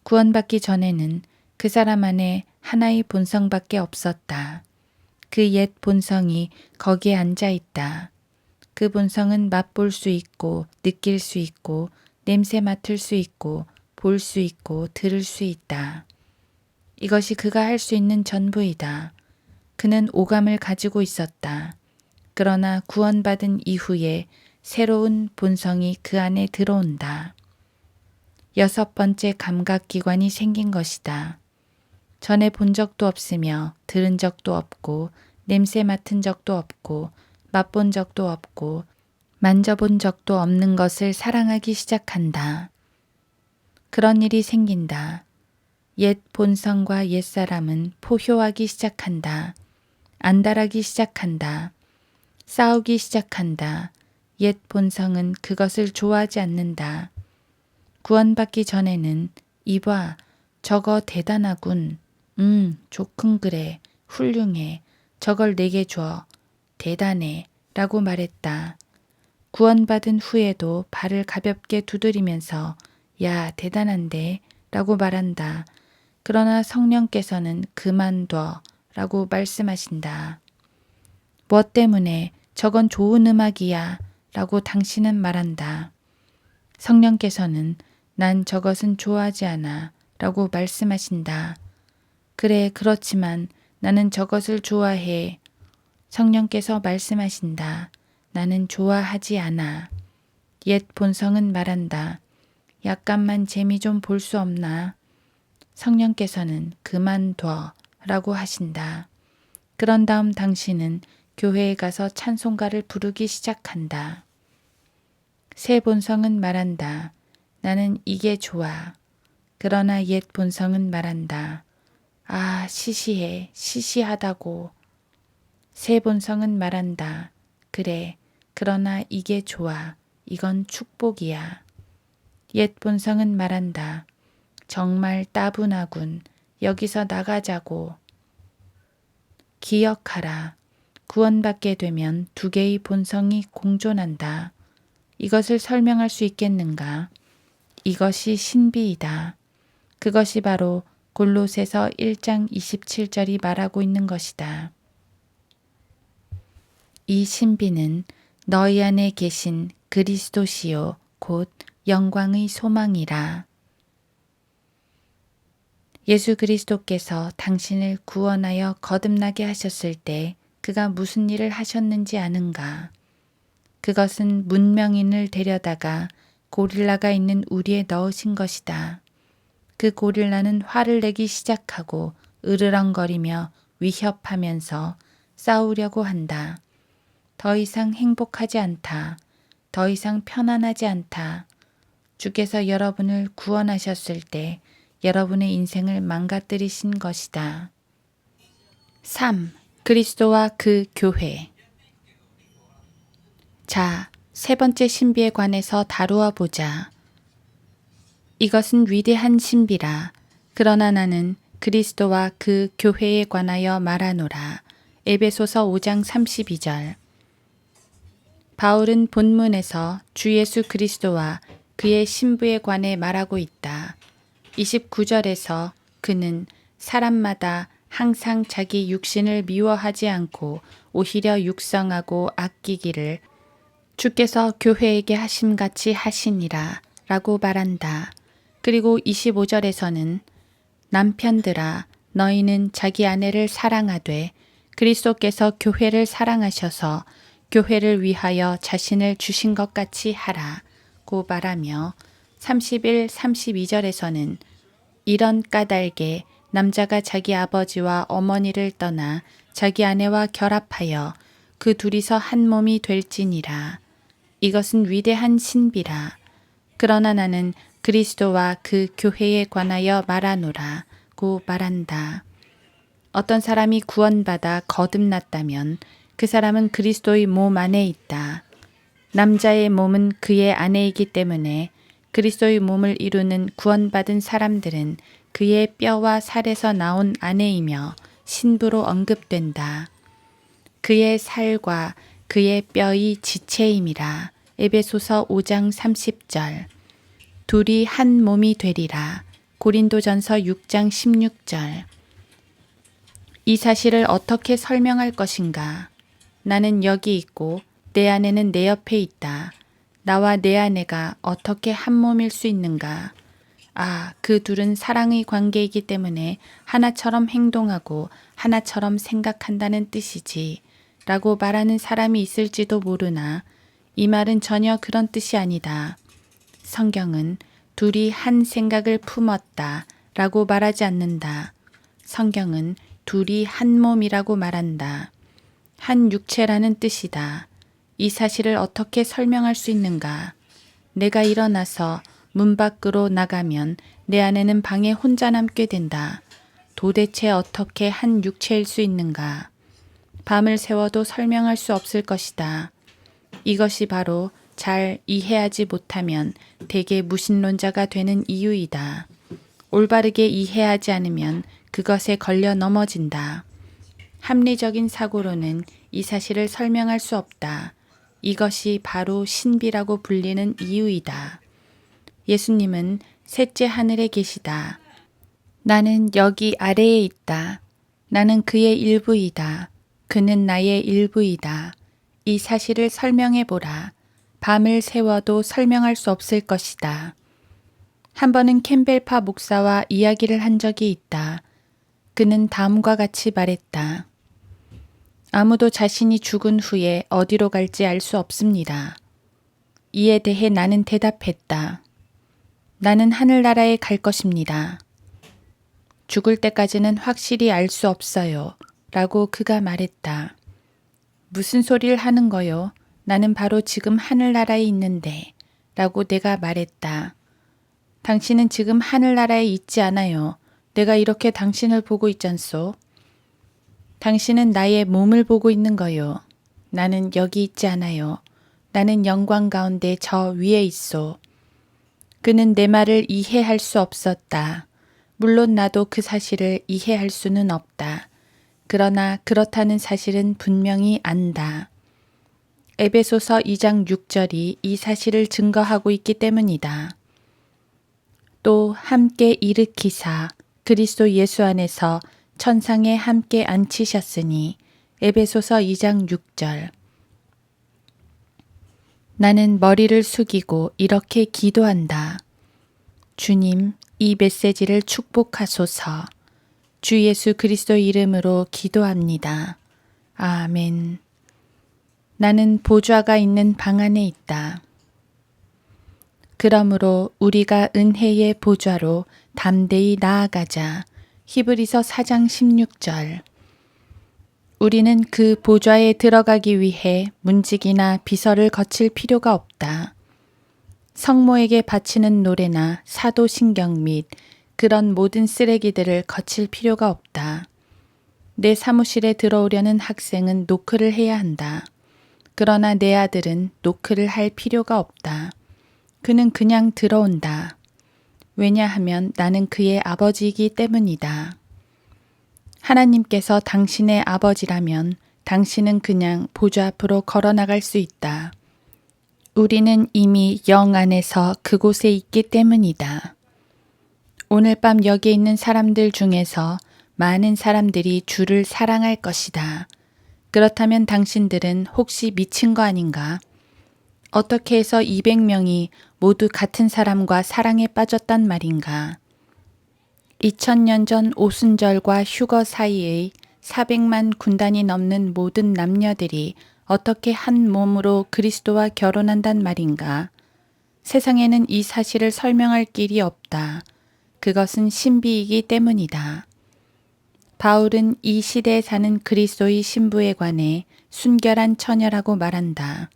구원받기 전에는 그 사람 안에 하나의 본성밖에 없었다. 그 옛 본성이 거기에 앉아 있다. 그 본성은 맛볼 수 있고 느낄 수 있고 냄새 맡을 수 있고 볼 수 있고 들을 수 있다. 이것이 그가 할 수 있는 전부이다. 그는 오감을 가지고 있었다. 그러나 구원받은 이후에 새로운 본성이 그 안에 들어온다. 여섯 번째 감각기관이 생긴 것이다. 전에 본 적도 없으며 들은 적도 없고 냄새 맡은 적도 없고 맛본 적도 없고 만져본 적도 없는 것을 사랑하기 시작한다. 그런 일이 생긴다. 옛 본성과 옛사람은 포효하기 시작한다. 안달하기 시작한다. 싸우기 시작한다. 옛 본성은 그것을 좋아하지 않는다. 구원받기 전에는 이봐, 저거 대단하군. 좋군 그래. 훌륭해. 저걸 내게 줘. 대단해. 라고 말했다. 구원받은 후에도 발을 가볍게 두드리면서 야, 대단한데? 라고 말한다. 그러나 성령께서는 그만둬 라고 말씀하신다. 뭐 때문에 저건 좋은 음악이야 라고 당신은 말한다. 성령께서는 난 저것은 좋아하지 않아 라고 말씀하신다. 그래, 그렇지만 나는 저것을 좋아해. 성령께서 말씀하신다. 나는 좋아하지 않아. 옛 본성은 말한다. 약간만 재미 좀 볼 수 없나? 성령께서는 그만둬 라고 하신다. 그런 다음 당신은 교회에 가서 찬송가를 부르기 시작한다. 새 본성은 말한다. 나는 이게 좋아. 그러나 옛 본성은 말한다. 아, 시시해. 시시하다고. 새 본성은 말한다. 그래. 그러나 이게 좋아. 이건 축복이야. 옛 본성은 말한다. 정말 따분하군. 여기서 나가자고. 기억하라. 구원받게 되면 두 개의 본성이 공존한다. 이것을 설명할 수 있겠는가? 이것이 신비이다. 그것이 바로 골로새서 1장 27절이 말하고 있는 것이다. 이 신비는 너희 안에 계신 그리스도시요 곧 영광의 소망이라. 예수 그리스도께서 당신을 구원하여 거듭나게 하셨을 때 그가 무슨 일을 하셨는지 아는가? 그것은 문명인을 데려다가 고릴라가 있는 우리에 넣으신 것이다. 그 고릴라는 화를 내기 시작하고 으르렁거리며 위협하면서 싸우려고 한다. 더 이상 행복하지 않다. 더 이상 편안하지 않다. 주께서 여러분을 구원하셨을 때 여러분의 인생을 망가뜨리신 것이다. 3. 그리스도와 그 교회. 자, 세 번째 신비에 관해서 다루어 보자. 이것은 위대한 신비라. 그러나 나는 그리스도와 그 교회에 관하여 말하노라. 에베소서 5장 32절. 바울은 본문에서 주 예수 그리스도와 그의 신부에 관해 말하고 있다. 29절에서 그는 사람마다 항상 자기 육신을 미워하지 않고 오히려 육성하고 아끼기를 주께서 교회에게 하심같이 하시니라 라고 말한다. 그리고 25절에서는 남편들아 너희는 자기 아내를 사랑하되 그리스도께서 교회를 사랑하셔서 교회를 위하여 자신을 주신 것 같이 하라고 말하며 31, 32절에서는 이런 까닭에 남자가 자기 아버지와 어머니를 떠나 자기 아내와 결합하여 그 둘이서 한 몸이 될지니라. 이것은 위대한 신비라. 그러나 나는 그리스도와 그 교회에 관하여 말하노라고 말한다. 어떤 사람이 구원받아 거듭났다면 그 사람은 그리스도의 몸 안에 있다. 남자의 몸은 그의 아내이기 때문에 그리스도의 몸을 이루는 구원받은 사람들은 그의 뼈와 살에서 나온 아내이며 신부로 언급된다. 그의 살과 그의 뼈의 지체임이라. 에베소서 5장 30절. 둘이 한 몸이 되리라. 고린도전서 6장 16절. 이 사실을 어떻게 설명할 것인가? 나는 여기 있고 내 아내는 내 옆에 있다. 나와 내 아내가 어떻게 한 몸일 수 있는가? 그 둘은 사랑의 관계이기 때문에 하나처럼 행동하고 하나처럼 생각한다는 뜻이지 라고 말하는 사람이 있을지도 모르나 이 말은 전혀 그런 뜻이 아니다. 성경은 둘이 한 생각을 품었다 라고 말하지 않는다. 성경은 둘이 한 몸이라고 말한다. 한 육체라는 뜻이다. 이 사실을 어떻게 설명할 수 있는가? 내가 일어나서 문 밖으로 나가면 내 아내는 방에 혼자 남게 된다. 도대체 어떻게 한 육체일 수 있는가? 밤을 새워도 설명할 수 없을 것이다. 이것이 바로 잘 이해하지 못하면 대개 무신론자가 되는 이유이다. 올바르게 이해하지 않으면 그것에 걸려 넘어진다. 합리적인 사고로는 이 사실을 설명할 수 없다. 이것이 바로 신비라고 불리는 이유이다. 예수님은 셋째 하늘에 계시다. 나는 여기 아래에 있다. 나는 그의 일부이다. 그는 나의 일부이다. 이 사실을 설명해 보라. 밤을 새워도 설명할 수 없을 것이다. 한 번은 캠벨파 목사와 이야기를 한 적이 있다. 그는 다음과 같이 말했다. 아무도 자신이 죽은 후에 어디로 갈지 알 수 없습니다. 이에 대해 나는 대답했다. 나는 하늘나라에 갈 것입니다. 죽을 때까지는 확실히 알 수 없어요. 라고 그가 말했다. 무슨 소리를 하는 거요? 나는 바로 지금 하늘나라에 있는데. 라고 내가 말했다. 당신은 지금 하늘나라에 있지 않아요. 내가 이렇게 당신을 보고 있잖소. 당신은 나의 몸을 보고 있는 거요. 나는 여기 있지 않아요. 나는 영광 가운데 저 위에 있소. 그는 내 말을 이해할 수 없었다. 물론 나도 그 사실을 이해할 수는 없다. 그러나 그렇다는 사실은 분명히 안다. 에베소서 2장 6절이 이 사실을 증거하고 있기 때문이다. 또 함께 일으키사 그리스도 예수 안에서 천상에 함께 앉히셨으니 에베소서 2장 6절. 나는 머리를 숙이고 이렇게 기도한다. 주님, 이 메시지를 축복하소서. 주 예수 그리스도 이름으로 기도합니다. 아멘. 나는 보좌가 있는 방 안에 있다. 그러므로 우리가 은혜의 보좌로 담대히 나아가자. 히브리서 4장 16절. 우리는 그 보좌에 들어가기 위해 문지기나 비서를 거칠 필요가 없다. 성모에게 바치는 노래나 사도신경 및 그런 모든 쓰레기들을 거칠 필요가 없다. 내 사무실에 들어오려는 학생은 노크를 해야 한다. 그러나 내 아들은 노크를 할 필요가 없다. 그는 그냥 들어온다. 왜냐하면 나는 그의 아버지이기 때문이다. 하나님께서 당신의 아버지라면 당신은 그냥 보좌 앞으로 걸어나갈 수 있다. 우리는 이미 영 안에서 그곳에 있기 때문이다. 오늘 밤 여기에 있는 사람들 중에서 많은 사람들이 주를 사랑할 것이다. 그렇다면 당신들은 혹시 미친 거 아닌가? 어떻게 해서 200명이 모두 같은 사람과 사랑에 빠졌단 말인가? 2000년 전 오순절과 휴거 사이의 400만 군단이 넘는 모든 남녀들이 어떻게 한 몸으로 그리스도와 결혼한단 말인가? 세상에는 이 사실을 설명할 길이 없다. 그것은 신비이기 때문이다. 바울은 이 시대에 사는 그리스도의 신부에 관해 순결한 처녀라고 말한다.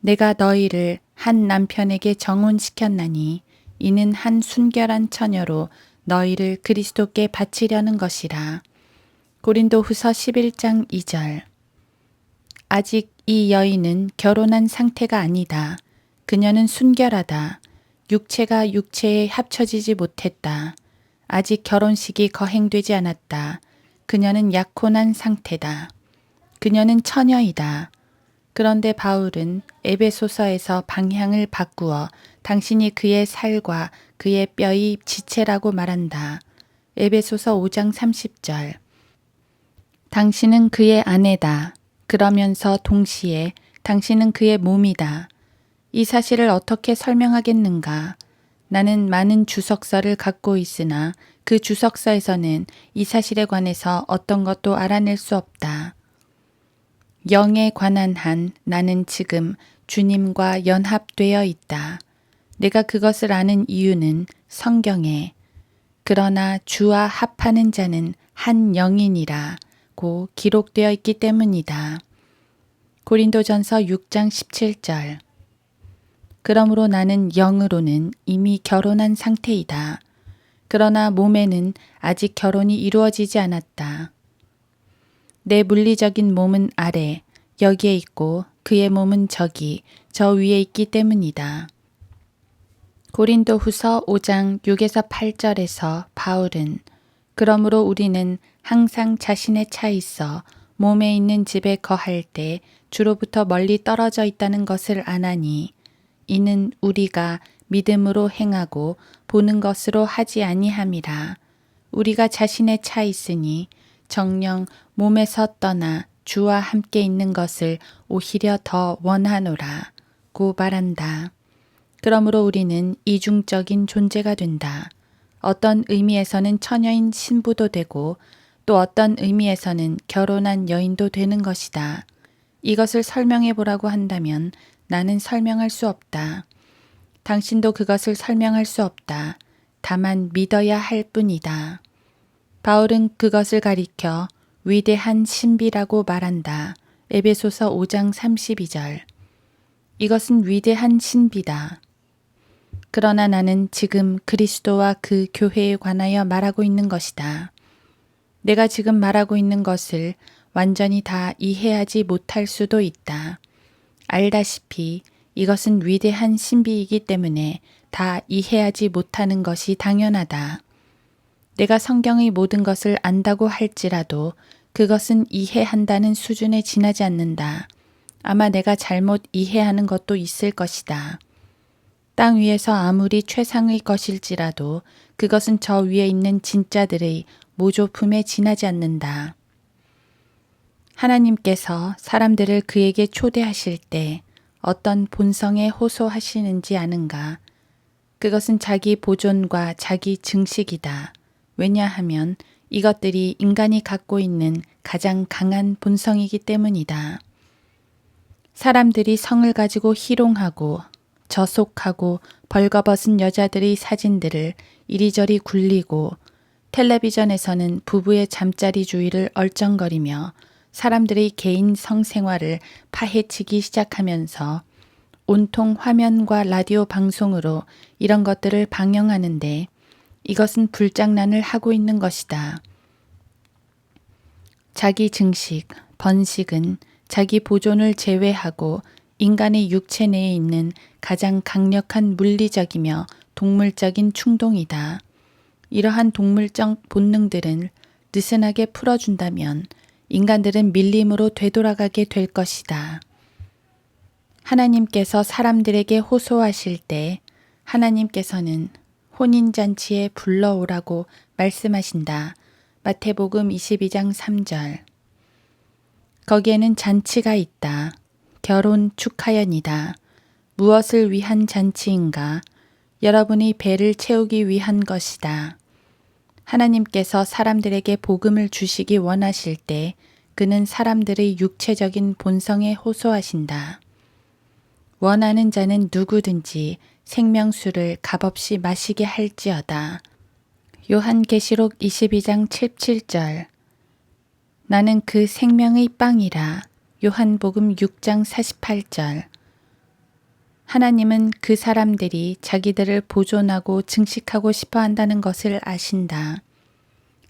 내가 너희를 한 남편에게 정혼시켰나니 이는 한 순결한 처녀로 너희를 그리스도께 바치려는 것이라. 고린도후서 11장 2절. 아직 이 여인은 결혼한 상태가 아니다. 그녀는 순결하다. 육체가 육체에 합쳐지지 못했다. 아직 결혼식이 거행되지 않았다. 그녀는 약혼한 상태다. 그녀는 처녀이다. 그런데 바울은 에베소서에서 방향을 바꾸어 당신이 그의 살과 그의 뼈의 지체라고 말한다. 에베소서 5장 30절. 당신은 그의 아내다. 그러면서 동시에 당신은 그의 몸이다. 이 사실을 어떻게 설명하겠는가? 나는 많은 주석서를 갖고 있으나 그 주석서에서는 이 사실에 관해서 어떤 것도 알아낼 수 없다. 영에 관한 한 나는 지금 주님과 연합되어 있다. 내가 그것을 아는 이유는 성경에 그러나 주와 합하는 자는 한 영이니라고 기록되어 있기 때문이다. 고린도전서 6장 17절. 그러므로 나는 영으로는 이미 결혼한 상태이다. 그러나 몸에는 아직 결혼이 이루어지지 않았다. 내 물리적인 몸은 아래, 여기에 있고 그의 몸은 저기, 저 위에 있기 때문이다. 고린도후서 5장 6에서 8절에서 바울은 그러므로 우리는 항상 자신의 차 있어 몸에 있는 집에 거할 때 주로부터 멀리 떨어져 있다는 것을 아나니 이는 우리가 믿음으로 행하고 보는 것으로 하지 아니함이라. 우리가 자신의 차 있으니 정녕 몸에서 떠나 주와 함께 있는 것을 오히려 더 원하노라고 말한다. 그러므로 우리는 이중적인 존재가 된다. 어떤 의미에서는 처녀인 신부도 되고 또 어떤 의미에서는 결혼한 여인도 되는 것이다. 이것을 설명해 보라고 한다면 나는 설명할 수 없다. 당신도 그것을 설명할 수 없다. 다만 믿어야 할 뿐이다. 바울은 그것을 가리켜 위대한 신비라고 말한다. 에베소서 5장 32절. 이것은 위대한 신비다. 그러나 나는 지금 그리스도와 그 교회에 관하여 말하고 있는 것이다. 내가 지금 말하고 있는 것을 완전히 다 이해하지 못할 수도 있다. 알다시피 이것은 위대한 신비이기 때문에 다 이해하지 못하는 것이 당연하다. 내가 성경의 모든 것을 안다고 할지라도 그것은 이해한다는 수준에 지나지 않는다. 아마 내가 잘못 이해하는 것도 있을 것이다. 땅 위에서 아무리 최상의 것일지라도 그것은 저 위에 있는 진짜들의 모조품에 지나지 않는다. 하나님께서 사람들을 그에게 초대하실 때 어떤 본성에 호소하시는지 아는가? 그것은 자기 보존과 자기 증식이다. 왜냐하면 이것들이 인간이 갖고 있는 가장 강한 본성이기 때문이다. 사람들이 성을 가지고 희롱하고 저속하고 벌거벗은 여자들의 사진들을 이리저리 굴리고 텔레비전에서는 부부의 잠자리주의를 얼쩡거리며 사람들의 개인 성생활을 파헤치기 시작하면서 온통 화면과 라디오 방송으로 이런 것들을 방영하는데 이것은 불장난을 하고 있는 것이다. 자기 증식, 번식은 자기 보존을 제외하고 인간의 육체 내에 있는 가장 강력한 물리적이며 동물적인 충동이다. 이러한 동물적 본능들은 느슨하게 풀어준다면 인간들은 밀림으로 되돌아가게 될 것이다. 하나님께서 사람들에게 호소하실 때 하나님께서는 혼인잔치에 불러오라고 말씀하신다. 마태복음 22장 3절. 거기에는 잔치가 있다. 결혼 축하연이다. 무엇을 위한 잔치인가? 여러분의 배를 채우기 위한 것이다. 하나님께서 사람들에게 복음을 주시기 원하실 때 그는 사람들의 육체적인 본성에 호소하신다. 원하는 자는 누구든지 생명수를 값없이 마시게 할지어다. 요한계시록 22장 17절. 나는 그 생명의 빵이라. 요한복음 6장 48절. 하나님은 그 사람들이 자기들을 보존하고 증식하고 싶어 한다는 것을 아신다.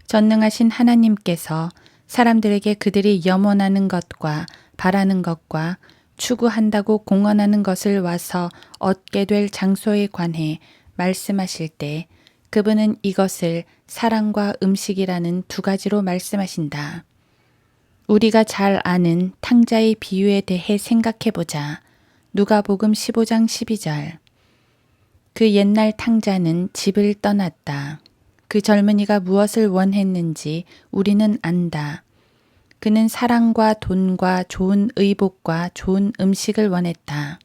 전능하신 하나님께서 사람들에게 그들이 염원하는 것과 바라는 것과 추구한다고 공언하는 것을 와서 얻게 될 장소에 관해 말씀하실 때 그분은 이것을 사랑과 음식이라는 두 가지로 말씀하신다. 우리가 잘 아는 탕자의 비유에 대해 생각해보자. 누가복음 15장 12절. 그 옛날 탕자는 집을 떠났다. 그 젊은이가 무엇을 원했는지 우리는 안다. 그는 사랑과 돈과 좋은 의복과 좋은 음식을 원했다.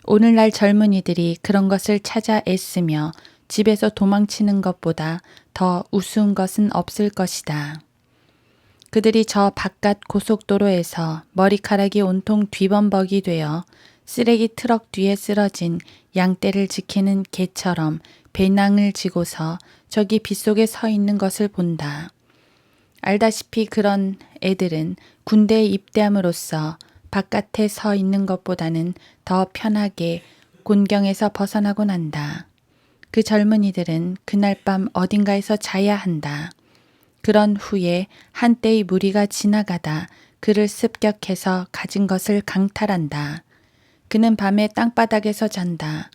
오늘날 젊은이들이 그런 것을 찾아 애쓰며 집에서 도망치는 것보다 더 우스운 것은 없을 것이다. 그들이 저 바깥 고속도로에서 머리카락이 온통 뒤범벅이 되어 쓰레기 트럭 뒤에 쓰러진 양떼를 지키는 개처럼 배낭을 지고서 저기 빗속에 서 있는 것을 본다. 알다시피 그런 애들은 군대에 입대함으로써 바깥에 서 있는 것보다는 더 편하게 곤경에서 벗어나곤 한다. 그 젊은이들은 그날 밤 어딘가에서 자야 한다. 그런 후에 한때의 무리가 지나가다 그를 습격해서 가진 것을 강탈한다. 그는 밤에 땅바닥에서 잔다.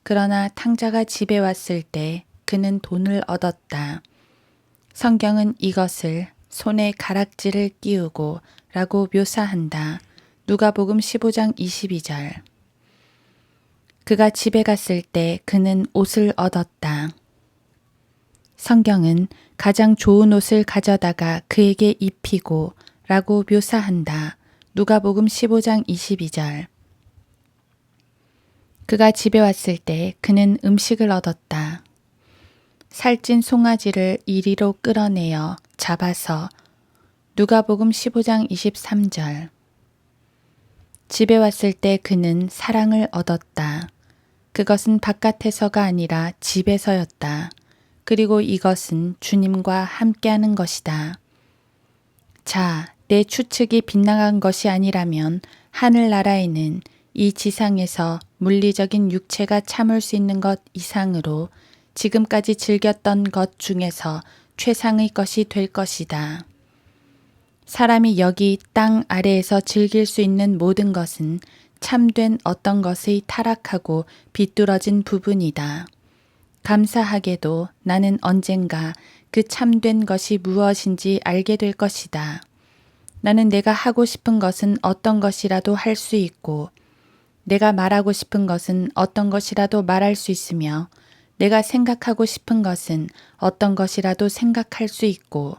그러나 탕자가 집에 왔을 때 그는 돈을 얻었다. 성경은 이것을 손에 가락지를 끼우고 라고 묘사한다. 누가복음 15장 22절. 그가 집에 갔을 때 그는 옷을 얻었다. 성경은 가장 좋은 옷을 가져다가 그에게 입히고 라고 묘사한다. 누가복음 15장 22절. 그가 집에 왔을 때 그는 음식을 얻었다. 살찐 송아지를 이리로 끌어내어 잡아서 누가복음 15장 23절. 집에 왔을 때 그는 사랑을 얻었다. 그것은 바깥에서가 아니라 집에서였다. 그리고 이것은 주님과 함께하는 것이다. 자, 내 추측이 빗나간 것이 아니라면 하늘나라에는 이 지상에서 물리적인 육체가 참을 수 있는 것 이상으로 지금까지 즐겼던 것 중에서 최상의 것이 될 것이다. 사람이 여기 땅 아래에서 즐길 수 있는 모든 것은 참된 어떤 것의 타락하고 비뚤어진 부분이다. 감사하게도 나는 언젠가 그 참된 것이 무엇인지 알게 될 것이다. 나는 내가 하고 싶은 것은 어떤 것이라도 할 수 있고 내가 말하고 싶은 것은 어떤 것이라도 말할 수 있으며 내가 생각하고 싶은 것은 어떤 것이라도 생각할 수 있고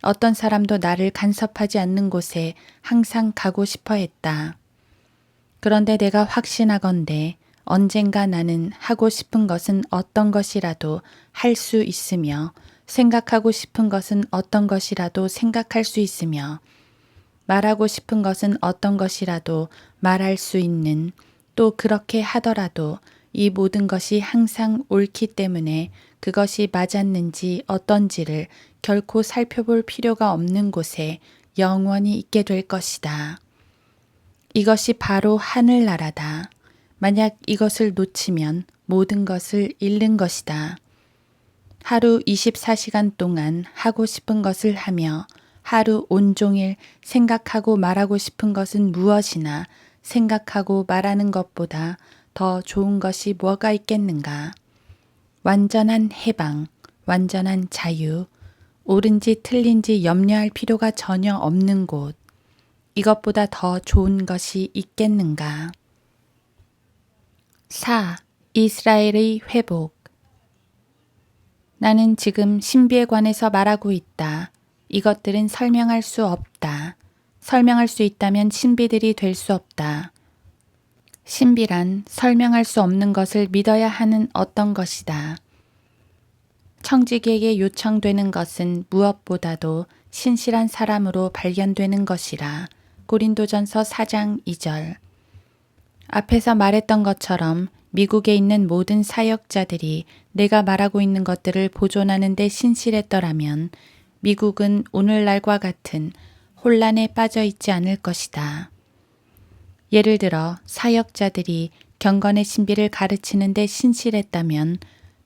어떤 사람도 나를 간섭하지 않는 곳에 항상 가고 싶어 했다. 그런데 내가 확신하건대 언젠가 나는 하고 싶은 것은 어떤 것이라도 할 수 있으며 생각하고 싶은 것은 어떤 것이라도 생각할 수 있으며 말하고 싶은 것은 어떤 것이라도 말할 수 있는 또 그렇게 하더라도 이 모든 것이 항상 옳기 때문에 그것이 맞았는지 어떤지를 결코 살펴볼 필요가 없는 곳에 영원히 있게 될 것이다. 이것이 바로 하늘나라다. 만약 이것을 놓치면 모든 것을 잃는 것이다. 하루 24시간 동안 하고 싶은 것을 하며 하루 온종일 생각하고 말하고 싶은 것은 무엇이나 생각하고 말하는 것보다 더 좋은 것이 뭐가 있겠는가? 완전한 해방, 완전한 자유, 옳은지 틀린지 염려할 필요가 전혀 없는 곳, 이것보다 더 좋은 것이 있겠는가? 4. 이스라엘의 회복. 나는 지금 신비에 관해서 말하고 있다. 이것들은 설명할 수 없다. 설명할 수 있다면 신비들이 될 수 없다. 신비란 설명할 수 없는 것을 믿어야 하는 어떤 것이다. 청지기에게 요청되는 것은 무엇보다도 신실한 사람으로 발견되는 것이라. 고린도전서 4장 2절. 앞에서 말했던 것처럼 미국에 있는 모든 사역자들이 내가 말하고 있는 것들을 보존하는 데 신실했더라면 미국은 오늘날과 같은 혼란에 빠져 있지 않을 것이다. 예를 들어 사역자들이 경건의 신비를 가르치는 데 신실했다면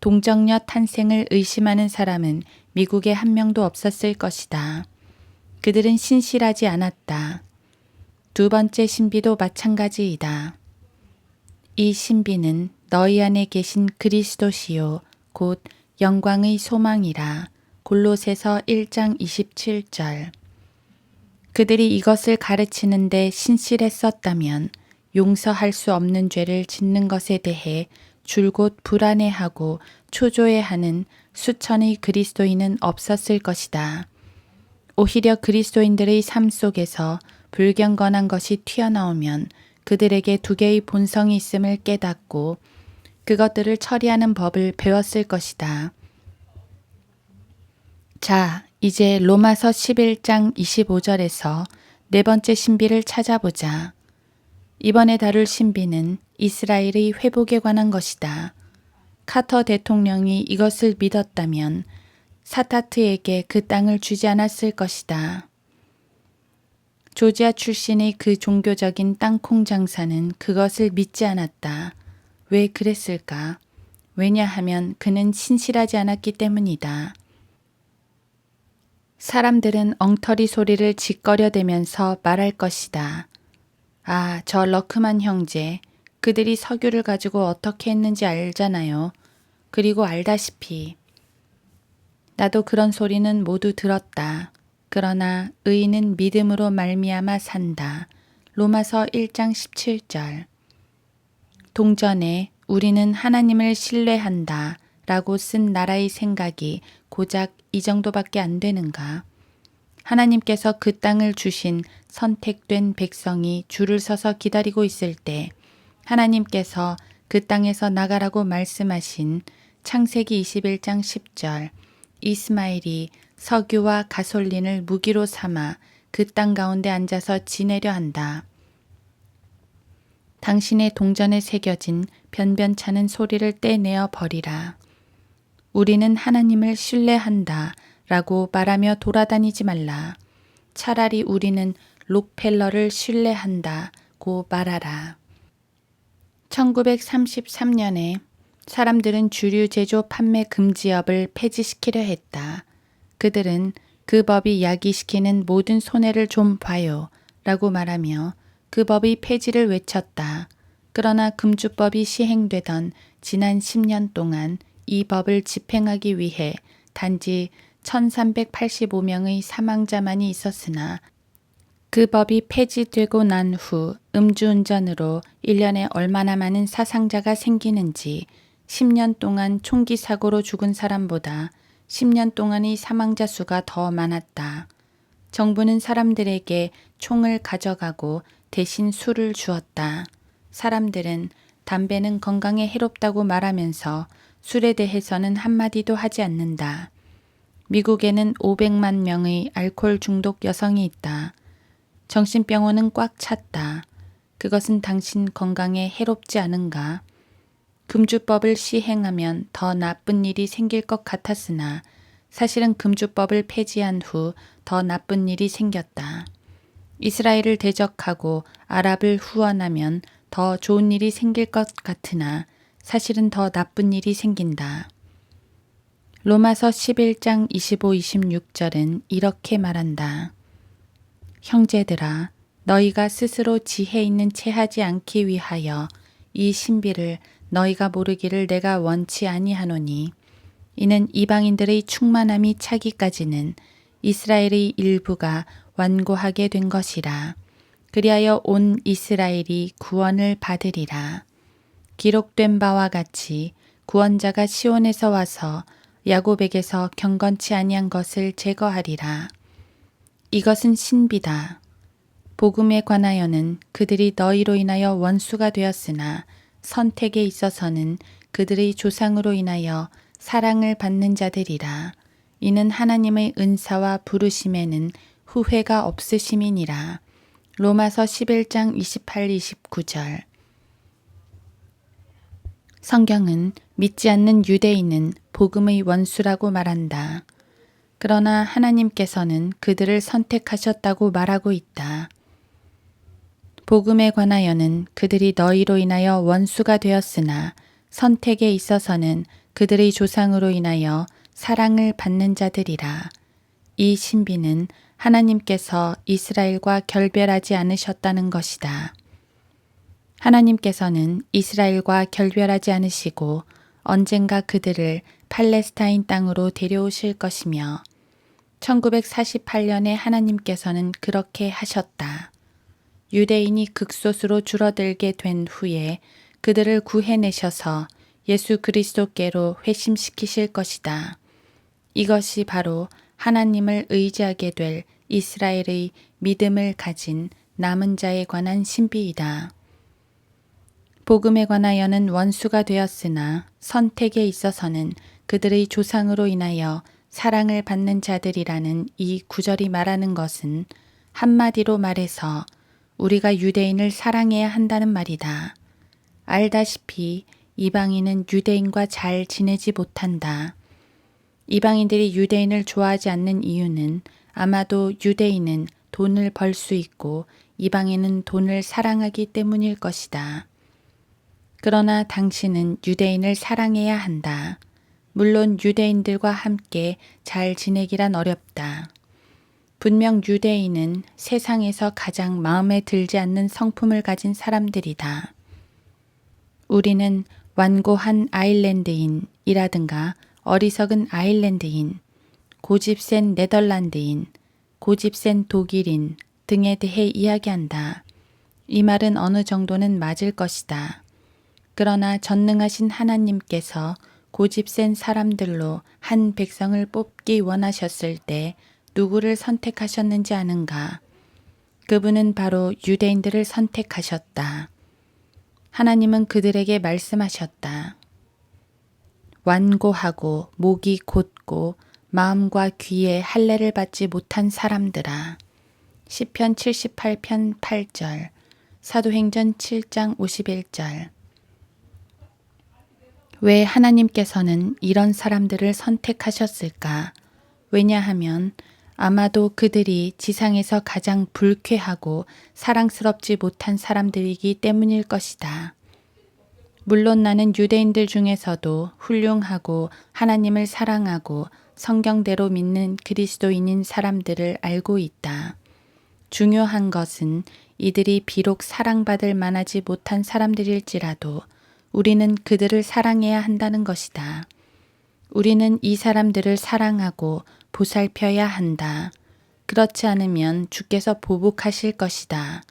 동정녀 탄생을 의심하는 사람은 미국에 한 명도 없었을 것이다. 그들은 신실하지 않았다. 두 번째 신비도 마찬가지이다. 이 신비는 너희 안에 계신 그리스도시요 곧 영광의 소망이라. 골로새서 1장 27절. 그들이 이것을 가르치는데 신실했었다면 용서할 수 없는 죄를 짓는 것에 대해 줄곧 불안해하고 초조해하는 수천의 그리스도인은 없었을 것이다. 오히려 그리스도인들의 삶 속에서 불경건한 것이 튀어나오면 그들에게 두 개의 본성이 있음을 깨닫고 그것들을 처리하는 법을 배웠을 것이다. 자, 이제 로마서 11장 25절에서 네 번째 신비를 찾아보자. 이번에 다룰 신비는 이스라엘의 회복에 관한 것이다. 카터 대통령이 이것을 믿었다면 사타트에게 그 땅을 주지 않았을 것이다. 조지아 출신의 그 종교적인 땅콩 장사는 그것을 믿지 않았다. 왜 그랬을까? 왜냐하면 그는 신실하지 않았기 때문이다. 사람들은 엉터리 소리를 짓거려대면서 말할 것이다. 아, 저 러크만 형제. 그들이 석유를 가지고 어떻게 했는지 알잖아요. 그리고 알다시피. 나도 그런 소리는 모두 들었다. 그러나 의인은 믿음으로 말미암아 산다. 로마서 1장 17절. 동전에 우리는 하나님을 신뢰한다 라고 쓴 나라의 생각이 고작 이 정도밖에 안 되는가? 하나님께서 그 땅을 주신 선택된 백성이 줄을 서서 기다리고 있을 때 하나님께서 그 땅에서 나가라고 말씀하신 창세기 21장 10절 이스마엘이 석유와 가솔린을 무기로 삼아 그 땅 가운데 앉아서 지내려 한다. 당신의 동전에 새겨진 변변찮은 소리를 떼내어 버리라. 우리는 하나님을 신뢰한다 라고 말하며 돌아다니지 말라. 차라리 우리는 록펠러를 신뢰한다고 말하라. 1933년에 사람들은 주류 제조 판매 금지업을 폐지시키려 했다. 그들은 그 법이 야기시키는 모든 손해를 좀 봐요 라고 말하며 그 법의 폐지를 외쳤다. 그러나 금주법이 시행되던 지난 10년 동안 이 법을 집행하기 위해 단지 1385명의 사망자만이 있었으나 그 법이 폐지되고 난 후 음주운전으로 1년에 얼마나 많은 사상자가 생기는지 10년 동안 총기 사고로 죽은 사람보다 10년 동안의 사망자 수가 더 많았다. 정부는 사람들에게 총을 가져가고 대신 술을 주었다. 사람들은 담배는 건강에 해롭다고 말하면서 술에 대해서는 한마디도 하지 않는다. 미국에는 500만 명의 알코올 중독 여성이 있다. 정신병원은 꽉 찼다. 그것은 당신 건강에 해롭지 않은가? 금주법을 시행하면 더 나쁜 일이 생길 것 같았으나 사실은 금주법을 폐지한 후 더 나쁜 일이 생겼다. 이스라엘을 대적하고 아랍을 후원하면 더 좋은 일이 생길 것 같으나 사실은 더 나쁜 일이 생긴다. 로마서 11장 25, 26절은 이렇게 말한다. 형제들아, 너희가 스스로 지혜 있는 채 하지 않기 위하여 이 신비를 너희가 모르기를 내가 원치 아니하노니 이는 이방인들의 충만함이 차기까지는 이스라엘의 일부가 완고하게 된 것이라. 그리하여 온 이스라엘이 구원을 받으리라. 기록된 바와 같이 구원자가 시온에서 와서 야곱에게서 경건치 아니한 것을 제거하리라. 이것은 신비다. 복음에 관하여는 그들이 너희로 인하여 원수가 되었으나 선택에 있어서는 그들의 조상으로 인하여 사랑을 받는 자들이라. 이는 하나님의 은사와 부르심에는 후회가 없으심이니라. 로마서 11장 28, 29절. 성경은 믿지 않는 유대인은 복음의 원수라고 말한다. 그러나 하나님께서는 그들을 선택하셨다고 말하고 있다. 복음에 관하여는 그들이 너희로 인하여 원수가 되었으나 선택에 있어서는 그들의 조상으로 인하여 사랑을 받는 자들이라. 이 신비는 하나님께서 이스라엘과 결별하지 않으셨다는 것이다. 하나님께서는 이스라엘과 결별하지 않으시고 언젠가 그들을 팔레스타인 땅으로 데려오실 것이며 1948년에 하나님께서는 그렇게 하셨다. 유대인이 극소수로 줄어들게 된 후에 그들을 구해내셔서 예수 그리스도께로 회심시키실 것이다. 이것이 바로 하나님을 의지하게 될 이스라엘의 믿음을 가진 남은 자에 관한 신비이다. 복음에 관하여는 원수가 되었으나 선택에 있어서는 그들의 조상으로 인하여 사랑을 받는 자들이라는 이 구절이 말하는 것은 한마디로 말해서 우리가 유대인을 사랑해야 한다는 말이다. 알다시피 이방인은 유대인과 잘 지내지 못한다. 이방인들이 유대인을 좋아하지 않는 이유는 아마도 유대인은 돈을 벌 수 있고 이방인은 돈을 사랑하기 때문일 것이다. 그러나 당신은 유대인을 사랑해야 한다. 물론 유대인들과 함께 잘 지내기란 어렵다. 분명 유대인은 세상에서 가장 마음에 들지 않는 성품을 가진 사람들이다. 우리는 완고한 아일랜드인이라든가 어리석은 아일랜드인, 고집센 네덜란드인, 고집센 독일인 등에 대해 이야기한다. 이 말은 어느 정도는 맞을 것이다. 그러나 전능하신 하나님께서 고집센 사람들로 한 백성을 뽑기 원하셨을 때 누구를 선택하셨는지 아는가? 그분은 바로 유대인들을 선택하셨다. 하나님은 그들에게 말씀하셨다. 완고하고 목이 곧고 마음과 귀에 할례를 받지 못한 사람들아. 시편 78편 8절, 사도행전 7장 51절. 왜 하나님께서는 이런 사람들을 선택하셨을까? 왜냐하면 아마도 그들이 지상에서 가장 불쾌하고 사랑스럽지 못한 사람들이기 때문일 것이다. 물론 나는 유대인들 중에서도 훌륭하고 하나님을 사랑하고 성경대로 믿는 그리스도인인 사람들을 알고 있다. 중요한 것은 이들이 비록 사랑받을 만하지 못한 사람들일지라도 우리는 그들을 사랑해야 한다는 것이다. 우리는 이 사람들을 사랑하고 보살펴야 한다. 그렇지 않으면 주께서 보복하실 것이다.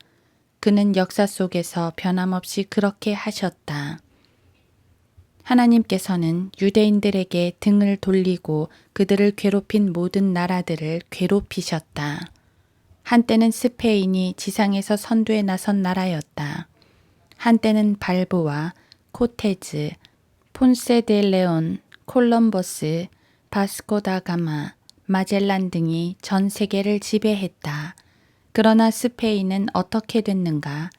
그는 역사 속에서 변함없이 그렇게 하셨다. 하나님께서는 유대인들에게 등을 돌리고 그들을 괴롭힌 모든 나라들을 괴롭히셨다. 한때는 스페인이 지상에서 선두에 나선 나라였다. 한때는 발보와 코테즈, 폰세 데 레온, 콜럼버스, 바스코 다 가마, 마젤란 등이 전 세계를 지배했다. 그러나 스페인은 어떻게 됐는가?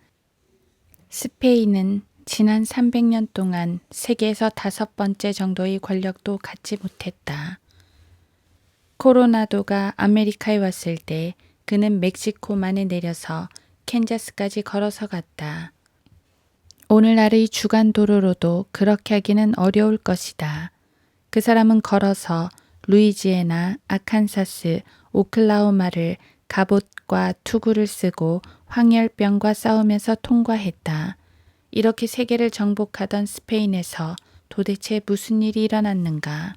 스페인은 지난 300년 동안 세계에서 5번째 정도의 권력도 갖지 못했다. 코로나도가 아메리카에 왔을 때 그는 멕시코만에 내려서 캔자스까지 걸어서 갔다. 오늘날의 주간 도로로도 그렇게 하기는 어려울 것이다. 그 사람은 걸어서 루이지애나, 아칸사스, 오클라호마를 갑옷과 투구를 쓰고 황열병과 싸우면서 통과했다. 이렇게 세계를 정복하던 스페인에서 도대체 무슨 일이 일어났는가?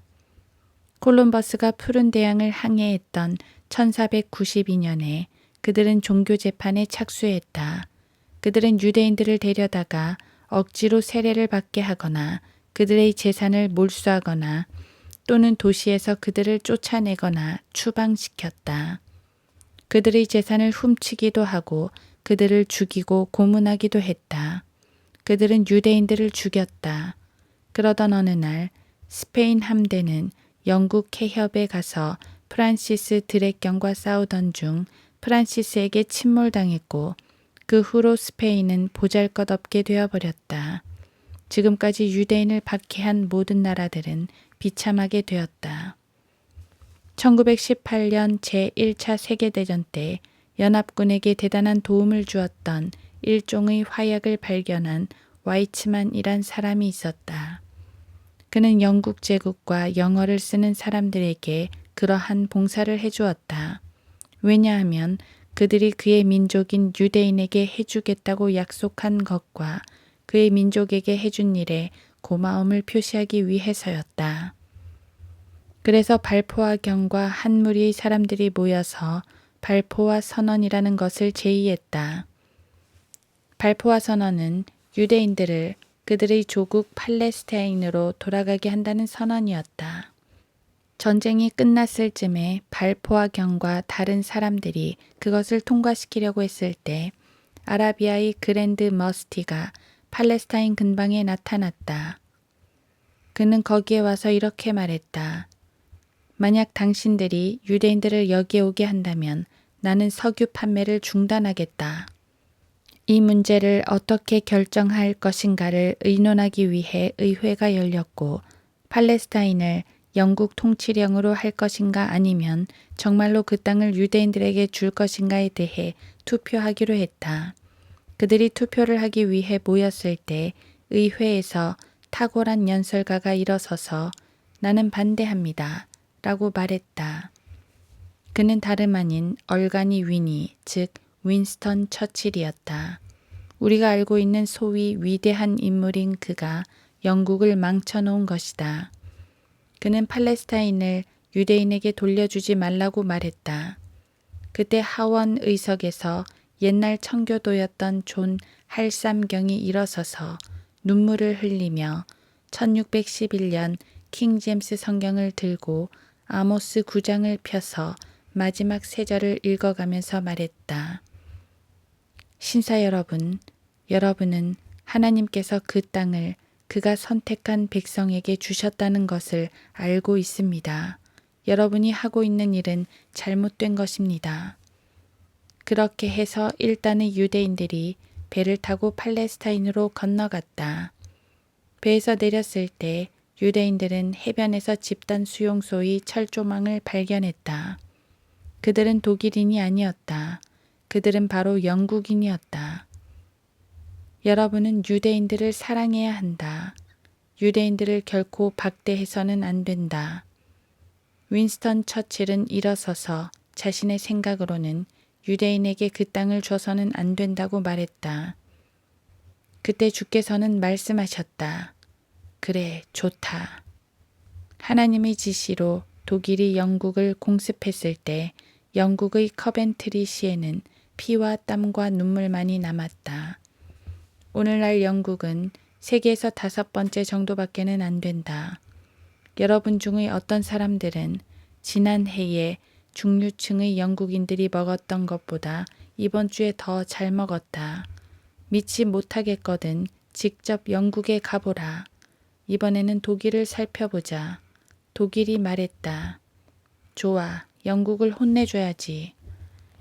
콜럼버스가 푸른 대양을 항해했던 1492년에 그들은 종교 재판에 착수했다. 그들은 유대인들을 데려다가 억지로 세례를 받게 하거나 그들의 재산을 몰수하거나 또는 도시에서 그들을 쫓아내거나 추방시켰다. 그들의 재산을 훔치기도 하고 그들을 죽이고 고문하기도 했다. 그들은 유대인들을 죽였다. 그러던 어느 날 스페인 함대는 영국 해협에 가서 프란시스 드레경과 싸우던 중 프란시스에게 침몰당했고 그 후로 스페인은 보잘것없게 되어버렸다. 지금까지 유대인을 박해한 모든 나라들은 비참하게 되었다. 1918년 제1차 세계대전 때 연합군에게 대단한 도움을 주었던 일종의 화약을 발견한 와이츠만이란 사람이 있었다. 그는 영국 제국과 영어를 쓰는 사람들에게 그러한 봉사를 해주었다. 왜냐하면 그들이 그의 민족인 유대인에게 해주겠다고 약속한 것과 그의 민족에게 해준 일에 고마움을 표시하기 위해서였다. 그래서 발포와 경과 한 무리의 사람들이 모여서 발포와 선언이라는 것을 제의했다. 발포와 선언은 유대인들을 그들의 조국 팔레스타인으로 돌아가게 한다는 선언이었다. 전쟁이 끝났을 즈음에 발포와 경과 다른 사람들이 그것을 통과시키려고 했을 때 아라비아의 그랜드 머스티가 팔레스타인 근방에 나타났다. 그는 거기에 와서 이렇게 말했다. 만약 당신들이 유대인들을 여기에 오게 한다면 나는 석유 판매를 중단하겠다. 이 문제를 어떻게 결정할 것인가를 의논하기 위해 의회가 열렸고 팔레스타인을 영국 통치령으로 할 것인가 아니면 정말로 그 땅을 유대인들에게 줄 것인가에 대해 투표하기로 했다. 그들이 투표를 하기 위해 모였을 때 의회에서 탁월한 연설가가 일어서서 나는 반대합니다. 라고 말했다. 그는 다름 아닌 얼간이 위니, 즉 윈스턴 처칠이었다. 우리가 알고 있는 소위 위대한 인물인 그가 영국을 망쳐놓은 것이다. 그는 팔레스타인을 유대인에게 돌려주지 말라고 말했다. 그때 하원 의석에서 옛날 청교도였던 존 할삼경이 일어서서 눈물을 흘리며 1611년 킹 제임스 성경을 들고 아모스 9장을 펴서 마지막 세 절을 읽어가면서 말했다. 신사 여러분, 여러분은 하나님께서 그 땅을 그가 선택한 백성에게 주셨다는 것을 알고 있습니다. 여러분이 하고 있는 일은 잘못된 것입니다. 그렇게 해서 일단의 유대인들이 배를 타고 팔레스타인으로 건너갔다. 배에서 내렸을 때 유대인들은 해변에서 집단 수용소의 철조망을 발견했다. 그들은 독일인이 아니었다. 그들은 바로 영국인이었다. 여러분은 유대인들을 사랑해야 한다. 유대인들을 결코 박대해서는 안 된다. 윈스턴 처칠은 일어서서 자신의 생각으로는 유대인에게 그 땅을 줘서는 안 된다고 말했다. 그때 주께서는 말씀하셨다. 그래, 좋다. 하나님의 지시로 독일이 영국을 공습했을 때 영국의 커벤트리 시에는 피와 땀과 눈물만이 남았다. 오늘날 영국은 세계에서 5번째 정도밖에는 안 된다. 여러분 중의 어떤 사람들은 지난 해에 중류층의 영국인들이 먹었던 것보다 이번 주에 더 잘 먹었다. 믿지 못하겠거든 직접 영국에 가보라. 이번에는 독일을 살펴보자. 독일이 말했다. 좋아, 영국을 혼내줘야지.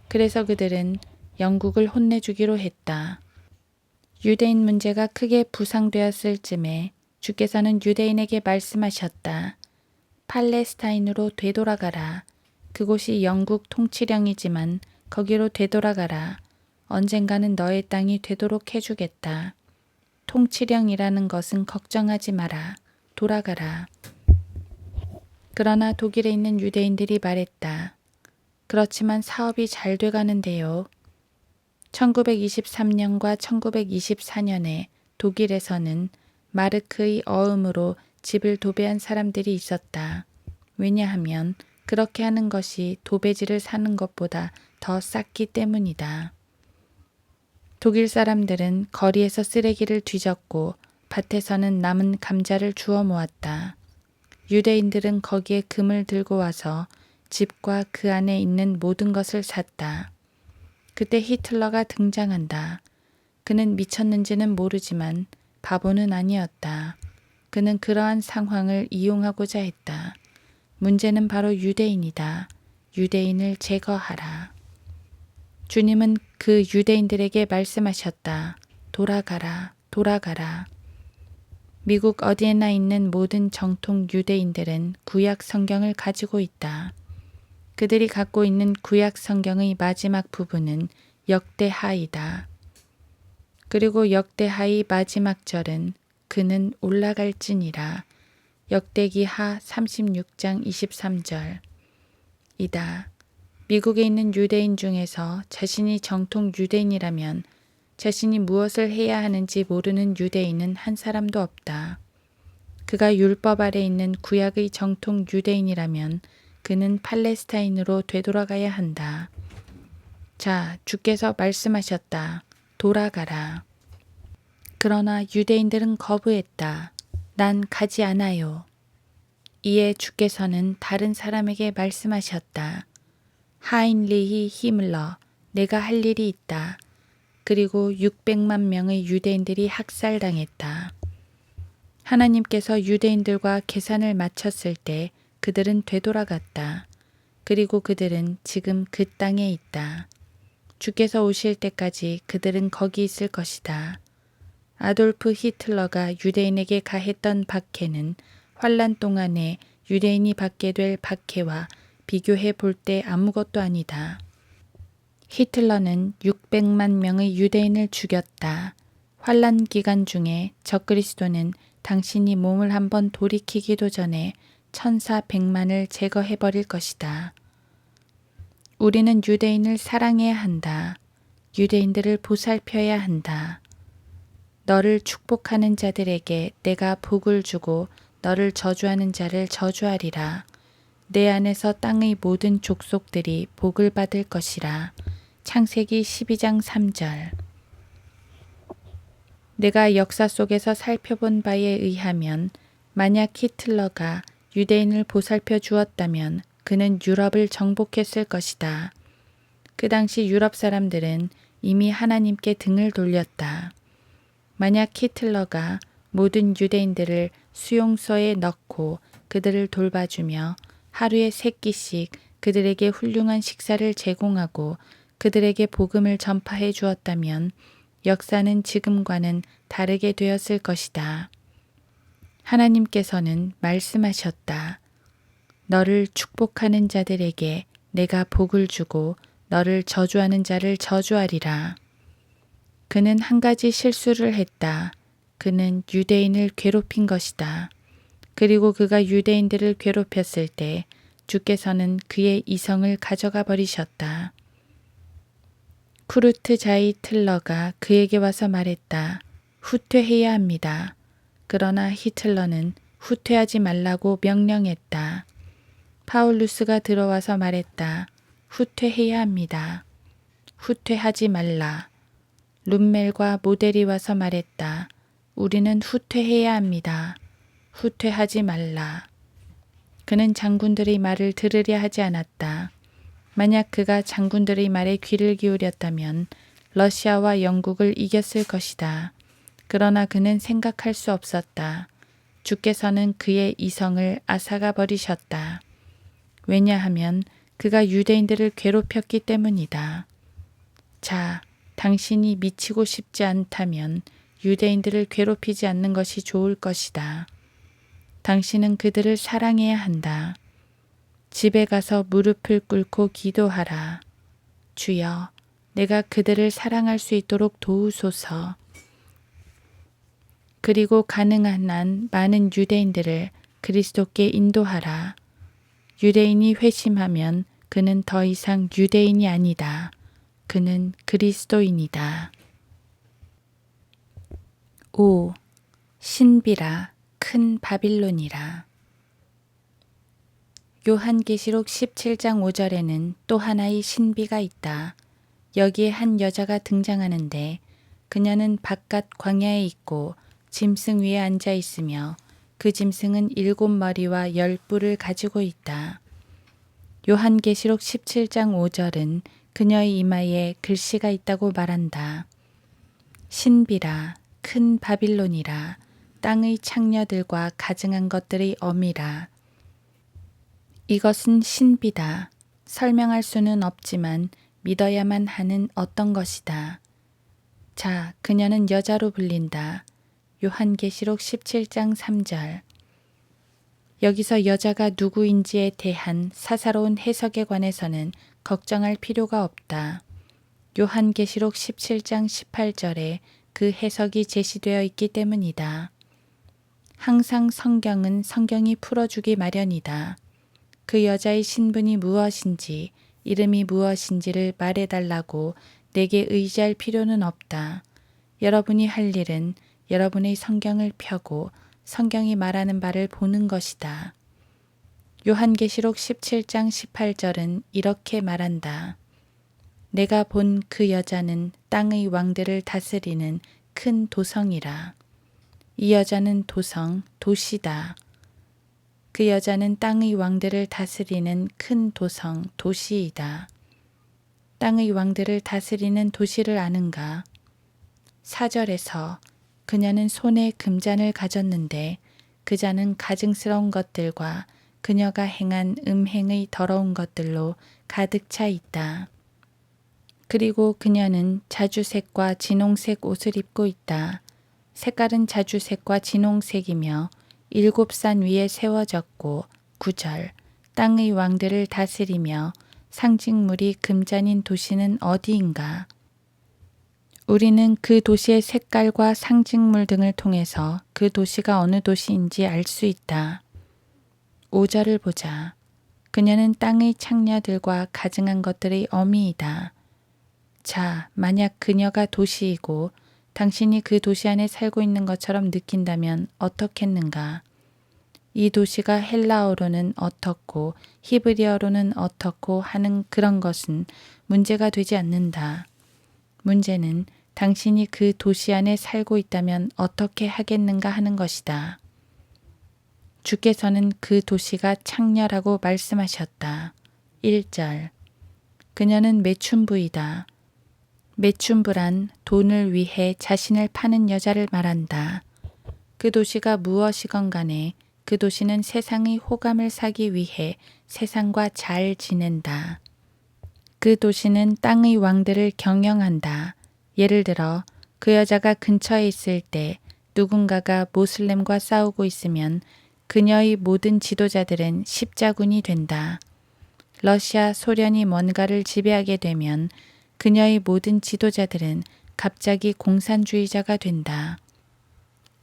그래서 그들은 영국을 혼내주기로 했다. 유대인 문제가 크게 부상되었을 즈음에 주께서는 유대인에게 말씀하셨다. 팔레스타인으로 되돌아가라. 그곳이 영국 통치령이지만 거기로 되돌아가라. 언젠가는 너의 땅이 되도록 해주겠다. 통치령이라는 것은 걱정하지 마라. 돌아가라. 그러나 독일에 있는 유대인들이 말했다. 그렇지만 사업이 잘 돼가는데요. 1923년과 1924년에 독일에서는 마르크의 어음으로 집을 도배한 사람들이 있었다. 왜냐하면 그렇게 하는 것이 도배지를 사는 것보다 더 쌌기 때문이다. 독일 사람들은 거리에서 쓰레기를 뒤졌고 밭에서는 남은 감자를 주워 모았다. 유대인들은 거기에 금을 들고 와서 집과 그 안에 있는 모든 것을 샀다. 그때 히틀러가 등장한다. 그는 미쳤는지는 모르지만 바보는 아니었다. 그는 그러한 상황을 이용하고자 했다. 문제는 바로 유대인이다. 유대인을 제거하라. 주님은 그 유대인들에게 말씀하셨다. 돌아가라, 돌아가라. 미국 어디에나 있는 모든 정통 유대인들은 구약 성경을 가지고 있다. 그들이 갖고 있는 구약 성경의 마지막 부분은 역대하이다. 그리고 역대하의 마지막 절은 그는 올라갈지니라. 역대기하 36장 23절. 이다. 미국에 있는 유대인 중에서 자신이 정통 유대인이라면 자신이 무엇을 해야 하는지 모르는 유대인은 한 사람도 없다. 그가 율법 아래 있는 구약의 정통 유대인이라면 그는 팔레스타인으로 되돌아가야 한다. 자, 주께서 말씀하셨다. 돌아가라. 그러나 유대인들은 거부했다. 난 가지 않아요. 이에 주께서는 다른 사람에게 말씀하셨다. 하인리히 히밀러, 내가 할 일이 있다. 그리고 600만 명의 유대인들이 학살당했다. 하나님께서 유대인들과 계산을 마쳤을 때 그들은 되돌아갔다. 그리고 그들은 지금 그 땅에 있다. 주께서 오실 때까지 그들은 거기 있을 것이다. 아돌프 히틀러가 유대인에게 가했던 박해는 환란 동안에 유대인이 받게 될 박해와 비교해 볼 때 아무것도 아니다. 히틀러는 600만 명의 유대인을 죽였다. 환란 기간 중에 적그리스도는 당신이 몸을 한번 돌이키기도 전에 천사 100만을 제거해버릴 것이다. 우리는 유대인을 사랑해야 한다. 유대인들을 보살펴야 한다. 너를 축복하는 자들에게 내가 복을 주고 너를 저주하는 자를 저주하리라. 내 안에서 땅의 모든 족속들이 복을 받을 것이라. 창세기 12장 3절. 내가 역사 속에서 살펴본 바에 의하면 만약 히틀러가 유대인을 보살펴 주었다면 그는 유럽을 정복했을 것이다. 그 당시 유럽 사람들은 이미 하나님께 등을 돌렸다. 만약 히틀러가 모든 유대인들을 수용소에 넣고 그들을 돌봐주며 하루에 3끼씩 그들에게 훌륭한 식사를 제공하고 그들에게 복음을 전파해 주었다면 역사는 지금과는 다르게 되었을 것이다. 하나님께서는 말씀하셨다. 너를 축복하는 자들에게 내가 복을 주고 너를 저주하는 자를 저주하리라. 그는 한 가지 실수를 했다. 그는 유대인을 괴롭힌 것이다. 그리고 그가 유대인들을 괴롭혔을 때 주께서는 그의 이성을 가져가 버리셨다. 쿠르트 자이 틀러가 그에게 와서 말했다. 후퇴해야 합니다. 그러나 히틀러는 후퇴하지 말라고 명령했다. 파울루스가 들어와서 말했다. 후퇴해야 합니다. 후퇴하지 말라. 룸멜과 모델이 와서 말했다. 우리는 후퇴해야 합니다. 후퇴하지 말라. 그는 장군들의 말을 들으려 하지 않았다. 만약 그가 장군들의 말에 귀를 기울였다면 러시아와 영국을 이겼을 것이다. 그러나 그는 생각할 수 없었다. 주께서는 그의 이성을 앗아가 버리셨다. 왜냐하면 그가 유대인들을 괴롭혔기 때문이다. 자, 당신이 미치고 싶지 않다면 유대인들을 괴롭히지 않는 것이 좋을 것이다. 당신은 그들을 사랑해야 한다. 집에 가서 무릎을 꿇고 기도하라. 주여, 내가 그들을 사랑할 수 있도록 도우소서. 그리고 가능한 한 많은 유대인들을 그리스도께 인도하라. 유대인이 회심하면 그는 더 이상 유대인이 아니다. 그는 그리스도인이다. 5. 신비라 큰 바빌론이라. 요한계시록 17장 5절에는 또 하나의 신비가 있다. 여기에 한 여자가 등장하는데 그녀는 바깥 광야에 있고 짐승 위에 앉아 있으며 그 짐승은 7머리와 10뿔을 가지고 있다. 요한계시록 17장 5절은 그녀의 이마에 글씨가 있다고 말한다. 신비라 큰 바빌론이라 땅의 창녀들과 가증한 것들의 어미라. 이것은 신비다. 설명할 수는 없지만 믿어야만 하는 어떤 것이다. 자, 그녀는 여자로 불린다. 요한계시록 17장 3절. 여기서 여자가 누구인지에 대한 사사로운 해석에 관해서는 걱정할 필요가 없다. 요한계시록 17장 18절에 그 해석이 제시되어 있기 때문이다. 항상 성경은 성경이 풀어주기 마련이다. 그 여자의 신분이 무엇인지, 이름이 무엇인지를 말해달라고 내게 의지할 필요는 없다. 여러분이 할 일은 여러분의 성경을 펴고 성경이 말하는 바를 보는 것이다. 요한계시록 17장 18절은 이렇게 말한다. 내가 본 그 여자는 땅의 왕들을 다스리는 큰 도성이라. 이 여자는 도성, 도시다. 그 여자는 땅의 왕들을 다스리는 큰 도성, 도시이다. 땅의 왕들을 다스리는 도시를 아는가? 4절에서 그녀는 손에 금잔을 가졌는데 그 잔은 가증스러운 것들과 그녀가 행한 음행의 더러운 것들로 가득 차 있다. 그리고 그녀는 자주색과 진홍색 옷을 입고 있다. 색깔은 자주색과 진홍색이며 7산 위에 세워졌고 9절 땅의 왕들을 다스리며 상징물이 금잔인 도시는 어디인가? 우리는 그 도시의 색깔과 상징물 등을 통해서 그 도시가 어느 도시인지 알 수 있다. 5절을 보자. 그녀는 땅의 창녀들과 가증한 것들의 어미이다. 자, 만약 그녀가 도시이고 당신이 그 도시 안에 살고 있는 것처럼 느낀다면 어떻겠는가? 이 도시가 헬라어로는 어떻고 히브리어로는 어떻고 하는 그런 것은 문제가 되지 않는다. 문제는 당신이 그 도시 안에 살고 있다면 어떻게 하겠는가 하는 것이다. 주께서는 그 도시가 창녀라고 말씀하셨다. 1절. 그녀는 매춘부이다. 매춘부란 돈을 위해 자신을 파는 여자를 말한다. 그 도시가 무엇이건 간에 그 도시는 세상의 호감을 사기 위해 세상과 잘 지낸다. 그 도시는 땅의 왕들을 경영한다. 예를 들어 그 여자가 근처에 있을 때 누군가가 모슬렘과 싸우고 있으면 그녀의 모든 지도자들은 십자군이 된다. 러시아, 소련이 뭔가를 지배하게 되면 그녀의 모든 지도자들은 갑자기 공산주의자가 된다.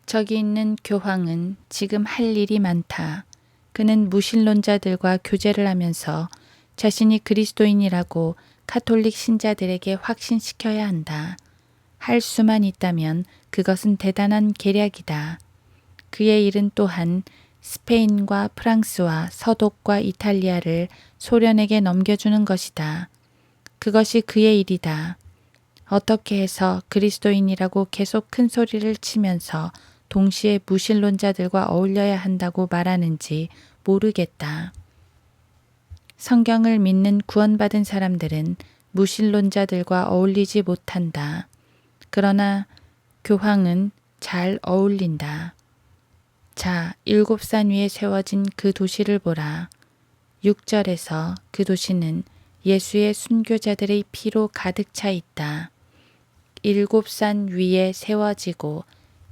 저기 있는 교황은 지금 할 일이 많다. 그는 무신론자들과 교제를 하면서 자신이 그리스도인이라고 카톨릭 신자들에게 확신시켜야 한다. 할 수만 있다면 그것은 대단한 계략이다. 그의 일은 또한 스페인과 프랑스와 서독과 이탈리아를 소련에게 넘겨주는 것이다. 그것이 그의 일이다. 어떻게 해서 그리스도인이라고 계속 큰 소리를 치면서 동시에 무신론자들과 어울려야 한다고 말하는지 모르겠다. 성경을 믿는 구원받은 사람들은 무신론자들과 어울리지 못한다. 그러나 교황은 잘 어울린다. 자, 7산 위에 세워진 그 도시를 보라. 6절에서 그 도시는 예수의 순교자들의 피로 가득 차 있다. 일곱 산 위에 세워지고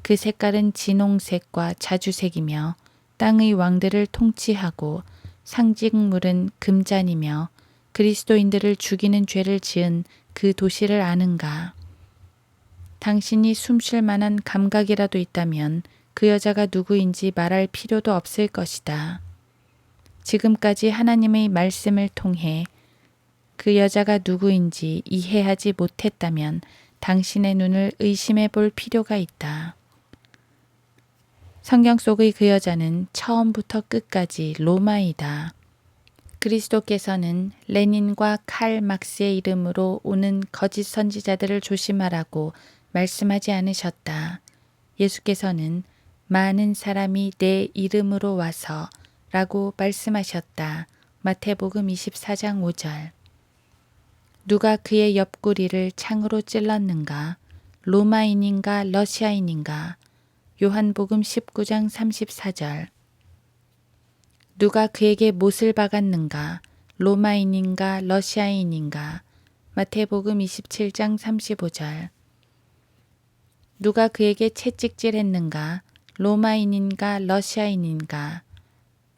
그 색깔은 진홍색과 자주색이며 땅의 왕들을 통치하고 상징물은 금잔이며 그리스도인들을 죽이는 죄를 지은 그 도시를 아는가? 당신이 숨쉴 만한 감각이라도 있다면 그 여자가 누구인지 말할 필요도 없을 것이다. 지금까지 하나님의 말씀을 통해 그 여자가 누구인지 이해하지 못했다면 당신의 눈을 의심해 볼 필요가 있다. 성경 속의 그 여자는 처음부터 끝까지 로마이다. 그리스도께서는 레닌과 칼 막스의 이름으로 오는 거짓 선지자들을 조심하라고 말씀하지 않으셨다. 예수께서는 많은 사람이 내 이름으로 와서 라고 말씀하셨다. 마태복음 24장 5절. 누가 그의 옆구리를 창으로 찔렀는가? 로마인인가 러시아인인가? 요한복음 19장 34절. 누가 그에게 못을 박았는가? 로마인인가 러시아인인가? 마태복음 27장 35절. 누가 그에게 채찍질했는가? 로마인인가 러시아인인가?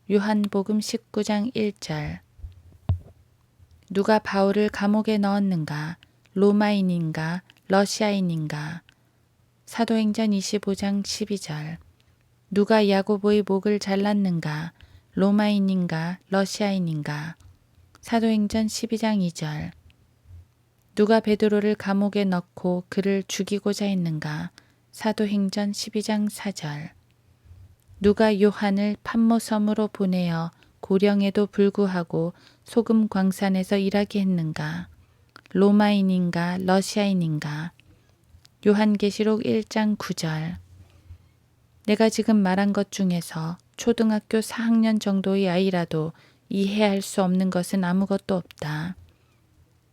요한복음 19장 1절. 누가 바울을 감옥에 넣었는가? 로마인인가 러시아인인가? 사도행전 25장 12절. 누가 야고보의 목을 잘랐는가? 로마인인가 러시아인인가? 사도행전 12장 2절. 누가 베드로를 감옥에 넣고 그를 죽이고자 했는가? 사도행전 12장 4절. 누가 요한을 pat모섬으로 보내어 고령에도 불구하고 소금 광산에서 일하게 했는가? 로마인인가 러시아인인가? 요한계시록 1장 9절. 내가 지금 말한 것 중에서 초등학교 4학년 정도의 아이라도 이해할 수 없는 것은 아무것도 없다.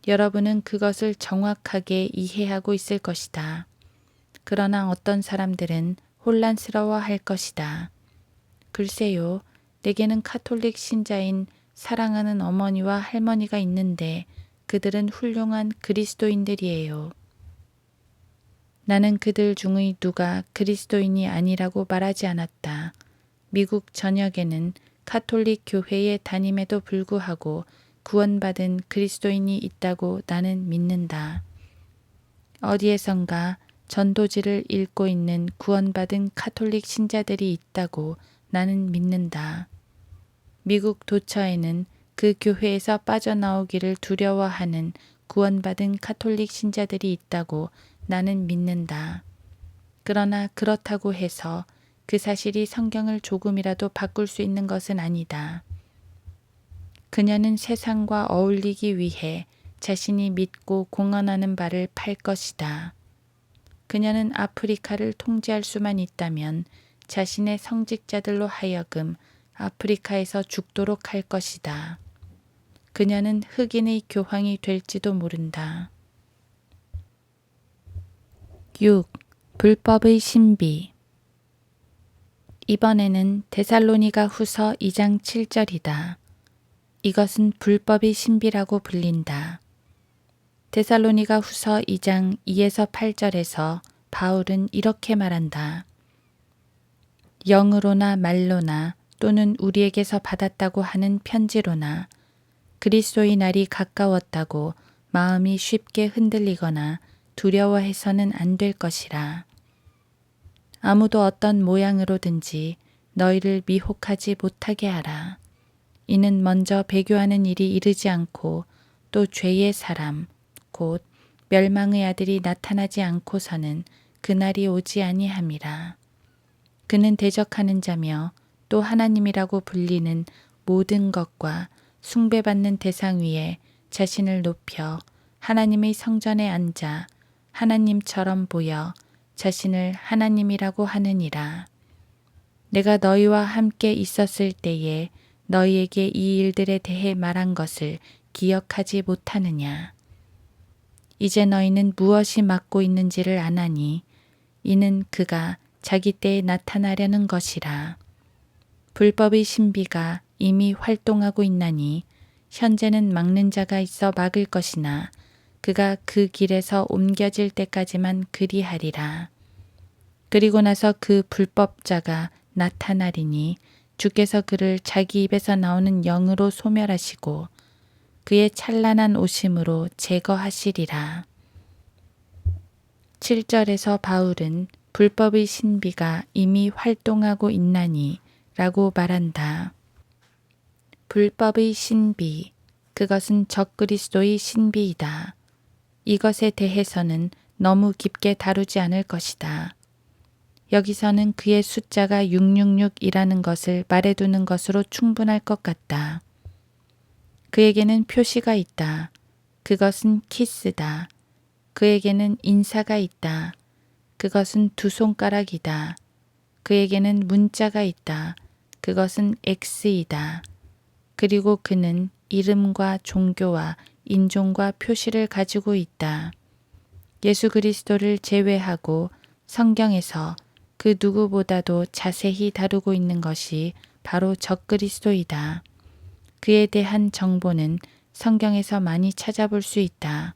여러분은 그것을 정확하게 이해하고 있을 것이다. 그러나 어떤 사람들은 혼란스러워 할 것이다. 글쎄요, 내게는 카톨릭 신자인 사랑하는 어머니와 할머니가 있는데 그들은 훌륭한 그리스도인들이에요. 나는 그들 중의 누가 그리스도인이 아니라고 말하지 않았다. 미국 전역에는 카톨릭 교회에 다님에도 불구하고 구원받은 그리스도인이 있다고 나는 믿는다. 어디에선가 전도지를 읽고 있는 구원받은 카톨릭 신자들이 있다고 나는 믿는다. 미국 도처에는 그 교회에서 빠져나오기를 두려워하는 구원받은 카톨릭 신자들이 있다고 나는 믿는다. 그러나 그렇다고 해서 그 사실이 성경을 조금이라도 바꿀 수 있는 것은 아니다. 그녀는 세상과 어울리기 위해 자신이 믿고 공언하는 바를 팔 것이다. 그녀는 아프리카를 통제할 수만 있다면 자신의 성직자들로 하여금 아프리카에서 죽도록 할 것이다. 그녀는 흑인의 교황이 될지도 모른다. 6. 불법의 신비. 이번에는 데살로니가 후서 2장 7절이다. 이것은 불법의 신비라고 불린다. 데살로니가 후서 2장 2에서 8절에서 바울은 이렇게 말한다. 영으로나 말로나 또는 우리에게서 받았다고 하는 편지로나 그리스도의 날이 가까웠다고 마음이 쉽게 흔들리거나 두려워해서는 안 될 것이라. 아무도 어떤 모양으로든지 너희를 미혹하지 못하게 하라. 이는 먼저 배교하는 일이 이르지 않고 또 죄의 사람 곧 멸망의 아들이 나타나지 않고서는 그날이 오지 아니함이라. 그는 대적하는 자며 또 하나님이라고 불리는 모든 것과 숭배받는 대상 위에 자신을 높여 하나님의 성전에 앉아 하나님처럼 보여 자신을 하나님이라고 하느니라. 내가 너희와 함께 있었을 때에 너희에게 이 일들에 대해 말한 것을 기억하지 못하느냐. 이제 너희는 무엇이 맡고 있는지를 아나니 이는 그가 자기 때에 나타나려는 것이라. 불법의 신비가 이미 활동하고 있나니 현재는 막는 자가 있어 막을 것이나 그가 그 길에서 옮겨질 때까지만 그리하리라. 그리고 나서 그 불법자가 나타나리니 주께서 그를 자기 입에서 나오는 영으로 소멸하시고 그의 찬란한 오심으로 제거하시리라. 7절에서 바울은 불법의 신비가 이미 활동하고 있나니 라고 말한다. 불법의 신비, 그것은 적그리스도의 신비이다. 이것에 대해서는 너무 깊게 다루지 않을 것이다. 여기서는 그의 숫자가 666이라는 것을 말해두는 것으로 충분할 것 같다. 그에게는 표시가 있다. 그것은 키스다. 그에게는 인사가 있다. 그것은 두 손가락이다. 그에게는 문자가 있다. 그것은 X이다. 그리고 그는 이름과 종교와 인종과 표시를 가지고 있다. 예수 그리스도를 제외하고 성경에서 그 누구보다도 자세히 다루고 있는 것이 바로 적그리스도이다. 그에 대한 정보는 성경에서 많이 찾아볼 수 있다.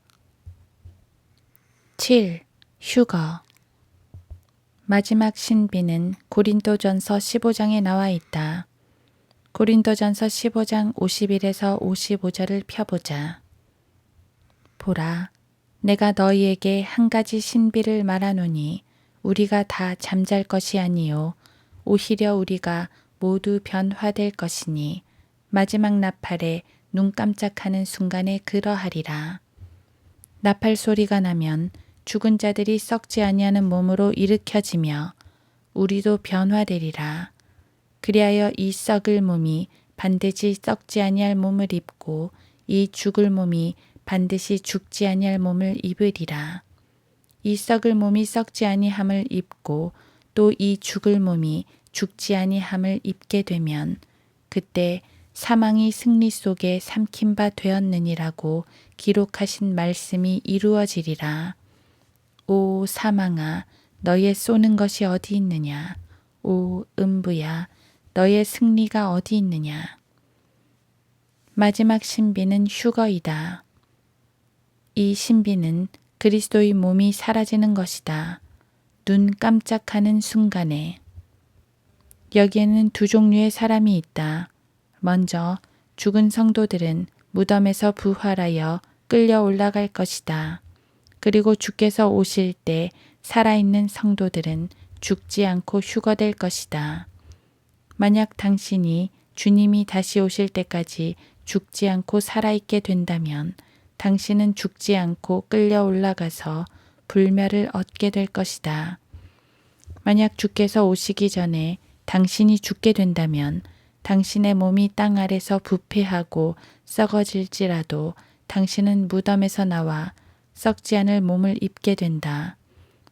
7. 휴거. 마지막 신비는 고린도전서 15장에 나와 있다. 고린도전서 15장 51에서 55절을 펴보자. 보라, 내가 너희에게 한 가지 신비를 말하노니 우리가 다 잠잘 것이 아니요 오히려 우리가 모두 변화될 것이니 마지막 나팔에 눈 깜짝하는 순간에 그러하리라. 나팔 소리가 나면 죽은 자들이 썩지 아니하는 몸으로 일으켜지며 우리도 변화되리라. 그리하여 이 썩을 몸이 반드시 썩지 아니할 몸을 입고 이 죽을 몸이 반드시 죽지 아니할 몸을 입으리라. 이 썩을 몸이 썩지 아니함을 입고 또 이 죽을 몸이 죽지 아니함을 입게 되면 그때 사망이 승리 속에 삼킨 바 되었느니라고 기록하신 말씀이 이루어지리라. 오 사망아, 너의 쏘는 것이 어디 있느냐? 오 음부야, 너의 승리가 어디 있느냐? 마지막 신비는 휴거이다. 이 신비는 그리스도의 몸이 사라지는 것이다. 눈 깜짝하는 순간에. 여기에는 두 종류의 사람이 있다. 먼저 죽은 성도들은 무덤에서 부활하여 끌려 올라갈 것이다. 그리고 주께서 오실 때 살아있는 성도들은 죽지 않고 휴거될 것이다. 만약 당신이 주님이 다시 오실 때까지 죽지 않고 살아있게 된다면 당신은 죽지 않고 끌려 올라가서 불멸을 얻게 될 것이다. 만약 주께서 오시기 전에 당신이 죽게 된다면 당신의 몸이 땅 아래서 부패하고 썩어질지라도 당신은 무덤에서 나와 썩지 않을 몸을 입게 된다.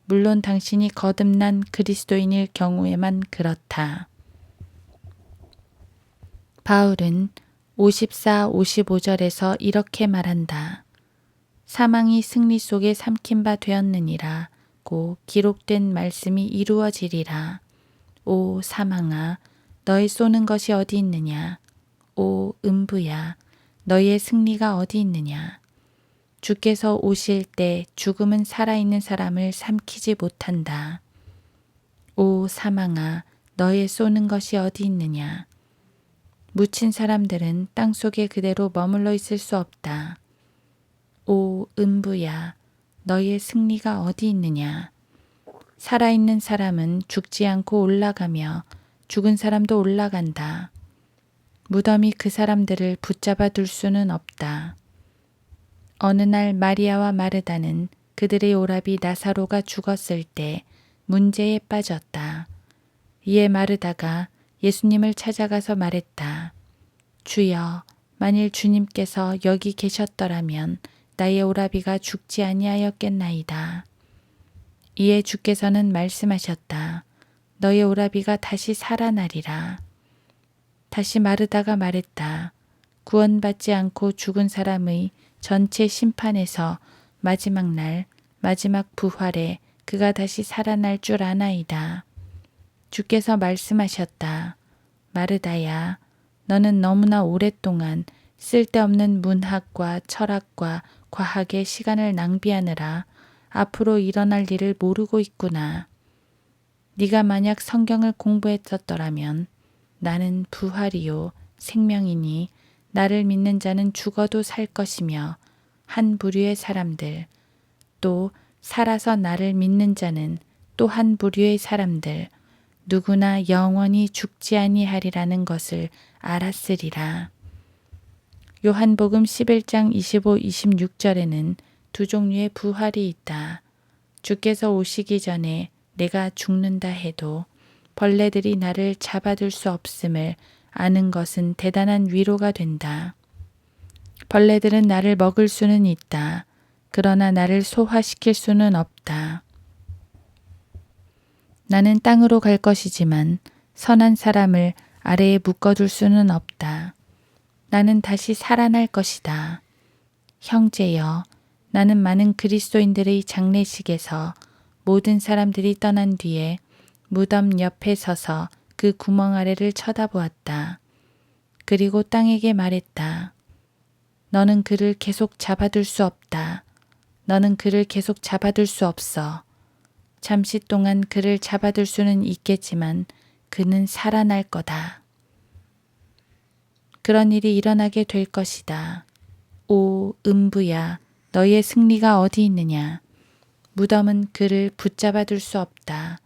물론 당신이 거듭난 그리스도인일 경우에만 그렇다. 바울은 54, 55절에서 이렇게 말한다. 사망이 승리 속에 삼킨 바 되었느니라고 기록된 말씀이 이루어지리라. 오 사망아, 너의 쏘는 것이 어디 있느냐? 오 음부야, 너의 승리가 어디 있느냐? 주께서 오실 때 죽음은 살아있는 사람을 삼키지 못한다. 오 사망아, 너의 쏘는 것이 어디 있느냐? 묻힌 사람들은 땅속에 그대로 머물러 있을 수 없다. 오 음부야, 너의 승리가 어디 있느냐? 살아있는 사람은 죽지 않고 올라가며 죽은 사람도 올라간다. 무덤이 그 사람들을 붙잡아 둘 수는 없다. 어느 날 마리아와 마르다는 그들의 오라비 나사로가 죽었을 때 문제에 빠졌다. 이에 마르다가 예수님을 찾아가서 말했다. 주여, 만일 주님께서 여기 계셨더라면 나의 오라비가 죽지 아니하였겠나이다. 이에 주께서는 말씀하셨다. 너의 오라비가 다시 살아나리라. 다시 마르다가 말했다. 구원받지 않고 죽은 사람의 전체 심판에서 마지막 날, 마지막 부활에 그가 다시 살아날 줄 아나이다. 주께서 말씀하셨다. 마르다야, 너는 너무나 오랫동안 쓸데없는 문학과 철학과 과하게 시간을 낭비하느라 앞으로 일어날 일을 모르고 있구나. 네가 만약 성경을 공부했었더라면 나는 부활이요 생명이니 나를 믿는 자는 죽어도 살 것이며 한 부류의 사람들 또 살아서 나를 믿는 자는 또 한 부류의 사람들 누구나 영원히 죽지 아니하리라는 것을 알았으리라. 요한복음 11장 25, 26절에는 두 종류의 부활이 있다. 주께서 오시기 전에 내가 죽는다 해도 벌레들이 나를 잡아둘 수 없음을 아는 것은 대단한 위로가 된다. 벌레들은 나를 먹을 수는 있다. 그러나 나를 소화시킬 수는 없다. 나는 땅으로 갈 것이지만 선한 사람을 아래에 묶어둘 수는 없다. 나는 다시 살아날 것이다. 형제여, 나는 많은 그리스도인들의 장례식에서 모든 사람들이 떠난 뒤에 무덤 옆에 서서 그 구멍 아래를 쳐다보았다. 그리고 땅에게 말했다. 너는 그를 계속 잡아둘 수 없다. 너는 그를 계속 잡아둘 수 없어. 잠시 동안 그를 잡아둘 수는 있겠지만 그는 살아날 거다. 그런 일이 일어나게 될 것이다. 오 음부야, 너의 승리가 어디 있느냐? 무덤은 그를 붙잡아둘 수 없다.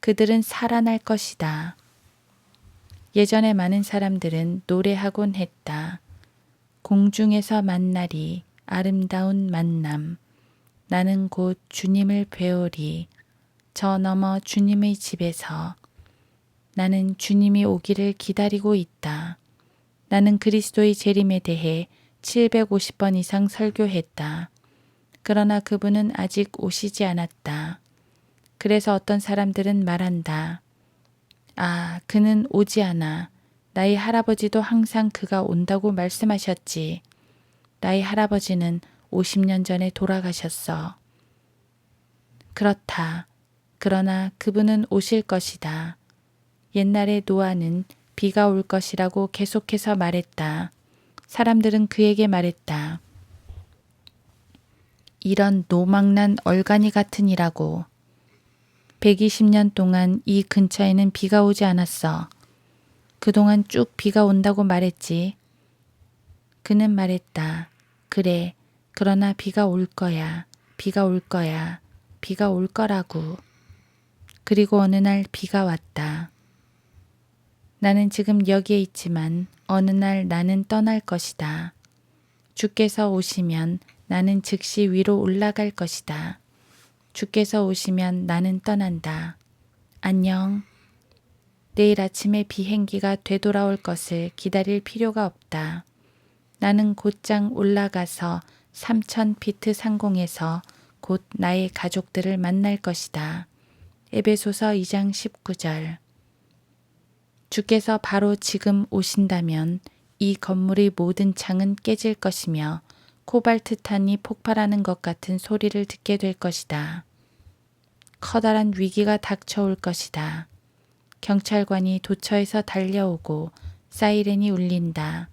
그들은 살아날 것이다. 예전에 많은 사람들은 노래하곤 했다. 공중에서 만나리 아름다운 만남. 나는 곧 주님을 뵈오리. 저 너머 주님의 집에서. 나는 주님이 오기를 기다리고 있다. 나는 그리스도의 재림에 대해 750번 이상 설교했다. 그러나 그분은 아직 오시지 않았다. 그래서 어떤 사람들은 말한다. 아, 그는 오지 않아. 나의 할아버지도 항상 그가 온다고 말씀하셨지. 나의 할아버지는 50년 전에 돌아가셨어. 그렇다. 그러나 그분은 오실 것이다. 옛날에 노아는 비가 올 것이라고 계속해서 말했다. 사람들은 그에게 말했다. 이런 노망난 얼간이 같으니라고. 120년 동안 이 근처에는 비가 오지 않았어. 그동안 쭉 비가 온다고 말했지. 그는 말했다. 그래, 그러나 비가 올 거야. 비가 올 거야. 비가 올 거라고. 그리고 어느 날 비가 왔다. 나는 지금 여기에 있지만 어느 날 나는 떠날 것이다. 주께서 오시면 나는 즉시 위로 올라갈 것이다. 주께서 오시면 나는 떠난다. 안녕. 내일 아침에 비행기가 되돌아올 것을 기다릴 필요가 없다. 나는 곧장 올라가서 3000피트 상공에서 곧 나의 가족들을 만날 것이다. 에베소서 2장 19절. 주께서 바로 지금 오신다면 이 건물의 모든 창은 깨질 것이며 코발트탄이 폭발하는 것 같은 소리를 듣게 될 것이다. 커다란 위기가 닥쳐올 것이다. 경찰관이 도처에서 달려오고 사이렌이 울린다.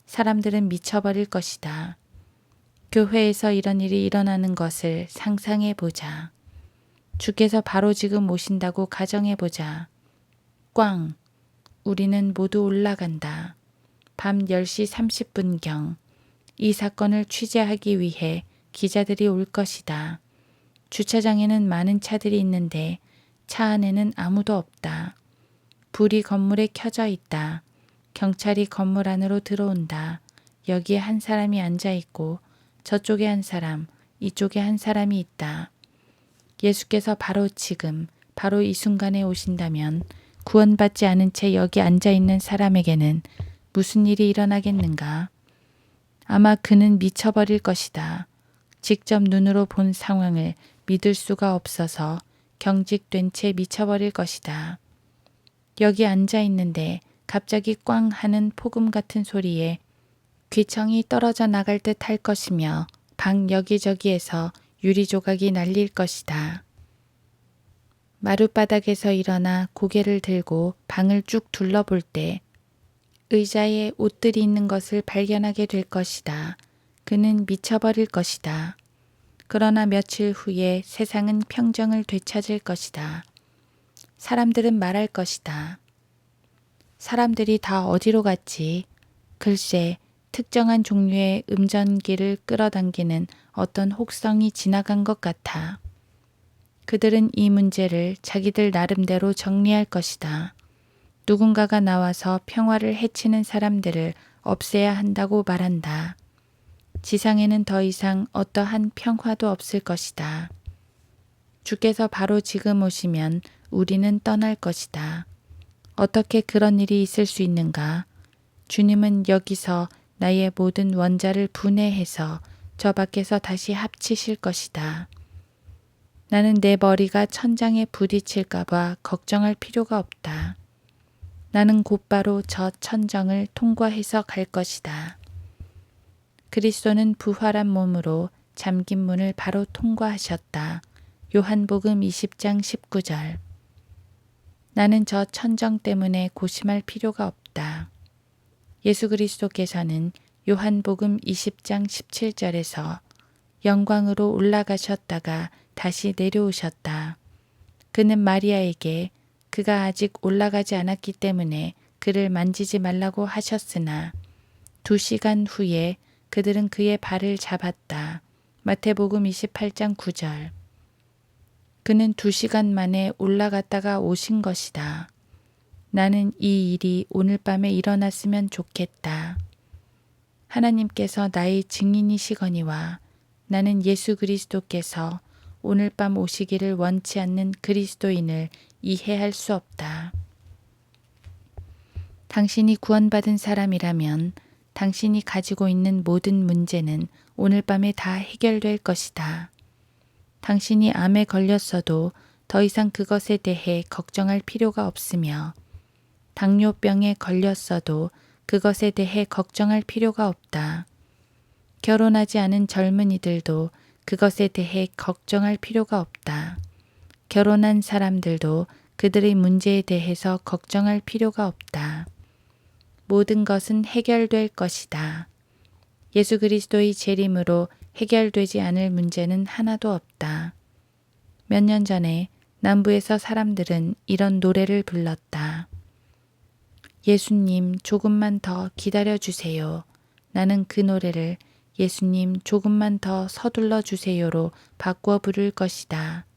사람들은 미쳐버릴 것이다. 교회에서 이런 일이 일어나는 것을 상상해 보자. 주께서 바로 지금 오신다고 가정해 보자. 꽝! 우리는 모두 올라간다. 밤 10시 30분경 이 사건을 취재하기 위해 기자들이 올 것이다. 주차장에는 많은 차들이 있는데 차 안에는 아무도 없다. 불이 건물에 켜져 있다. 경찰이 건물 안으로 들어온다. 여기에 한 사람이 앉아 있고 저쪽에 한 사람, 이쪽에 한 사람이 있다. 예수께서 바로 지금, 바로 이 순간에 오신다면 구원받지 않은 채 여기 앉아 있는 사람에게는 무슨 일이 일어나겠는가? 아마 그는 미쳐버릴 것이다. 직접 눈으로 본 상황을 믿을 수가 없어서 경직된 채 미쳐버릴 것이다. 여기 앉아 있는데 갑자기 꽝 하는 폭음 같은 소리에 귀청이 떨어져 나갈 듯 할 것이며 방 여기저기에서 유리 조각이 날릴 것이다. 마룻바닥에서 일어나 고개를 들고 방을 쭉 둘러볼 때 의자에 옷들이 있는 것을 발견하게 될 것이다. 그는 미쳐버릴 것이다. 그러나 며칠 후에 세상은 평정을 되찾을 것이다. 사람들은 말할 것이다. 사람들이 다 어디로 갔지? 글쎄, 특정한 종류의 음전기를 끌어당기는 어떤 혹성이 지나간 것 같아. 그들은 이 문제를 자기들 나름대로 정리할 것이다. 누군가가 나와서 평화를 해치는 사람들을 없애야 한다고 말한다. 지상에는 더 이상 어떠한 평화도 없을 것이다. 주께서 바로 지금 오시면 우리는 떠날 것이다. 어떻게 그런 일이 있을 수 있는가? 주님은 여기서 나의 모든 원자를 분해해서 저 밖에서 다시 합치실 것이다. 나는 내 머리가 천장에 부딪힐까 봐 걱정할 필요가 없다. 나는 곧바로 저 천정을 통과해서 갈 것이다. 그리스도는 부활한 몸으로 잠긴 문을 바로 통과하셨다. 요한복음 20장 19절. 나는 저 천정 때문에 고심할 필요가 없다. 예수 그리스도께서는 요한복음 20장 17절에서 영광으로 올라가셨다가 다시 내려오셨다. 그는 마리아에게 그가 아직 올라가지 않았기 때문에 그를 만지지 말라고 하셨으나 2시간 후에 그들은 그의 발을 잡았다. 마태복음 28장 9절. 그는 2시간 만에 올라갔다가 오신 것이다. 나는 이 일이 오늘 밤에 일어났으면 좋겠다. 하나님께서 나의 증인이시거니와 나는 예수 그리스도께서 오늘 밤 오시기를 원치 않는 그리스도인을 이해할 수 없다. 당신이 구원받은 사람이라면 당신이 가지고 있는 모든 문제는 오늘 밤에 다 해결될 것이다. 당신이 암에 걸렸어도 더 이상 그것에 대해 걱정할 필요가 없으며 당뇨병에 걸렸어도 그것에 대해 걱정할 필요가 없다. 결혼하지 않은 젊은이들도 그것에 대해 걱정할 필요가 없다. 결혼한 사람들도 그들의 문제에 대해서 걱정할 필요가 없다. 모든 것은 해결될 것이다. 예수 그리스도의 재림으로 해결되지 않을 문제는 하나도 없다. 몇 년 전에 남부에서 사람들은 이런 노래를 불렀다. 예수님 조금만 더 기다려 주세요. 나는 그 노래를 예수님 조금만 더 서둘러 주세요로 바꾸어 부를 것이다.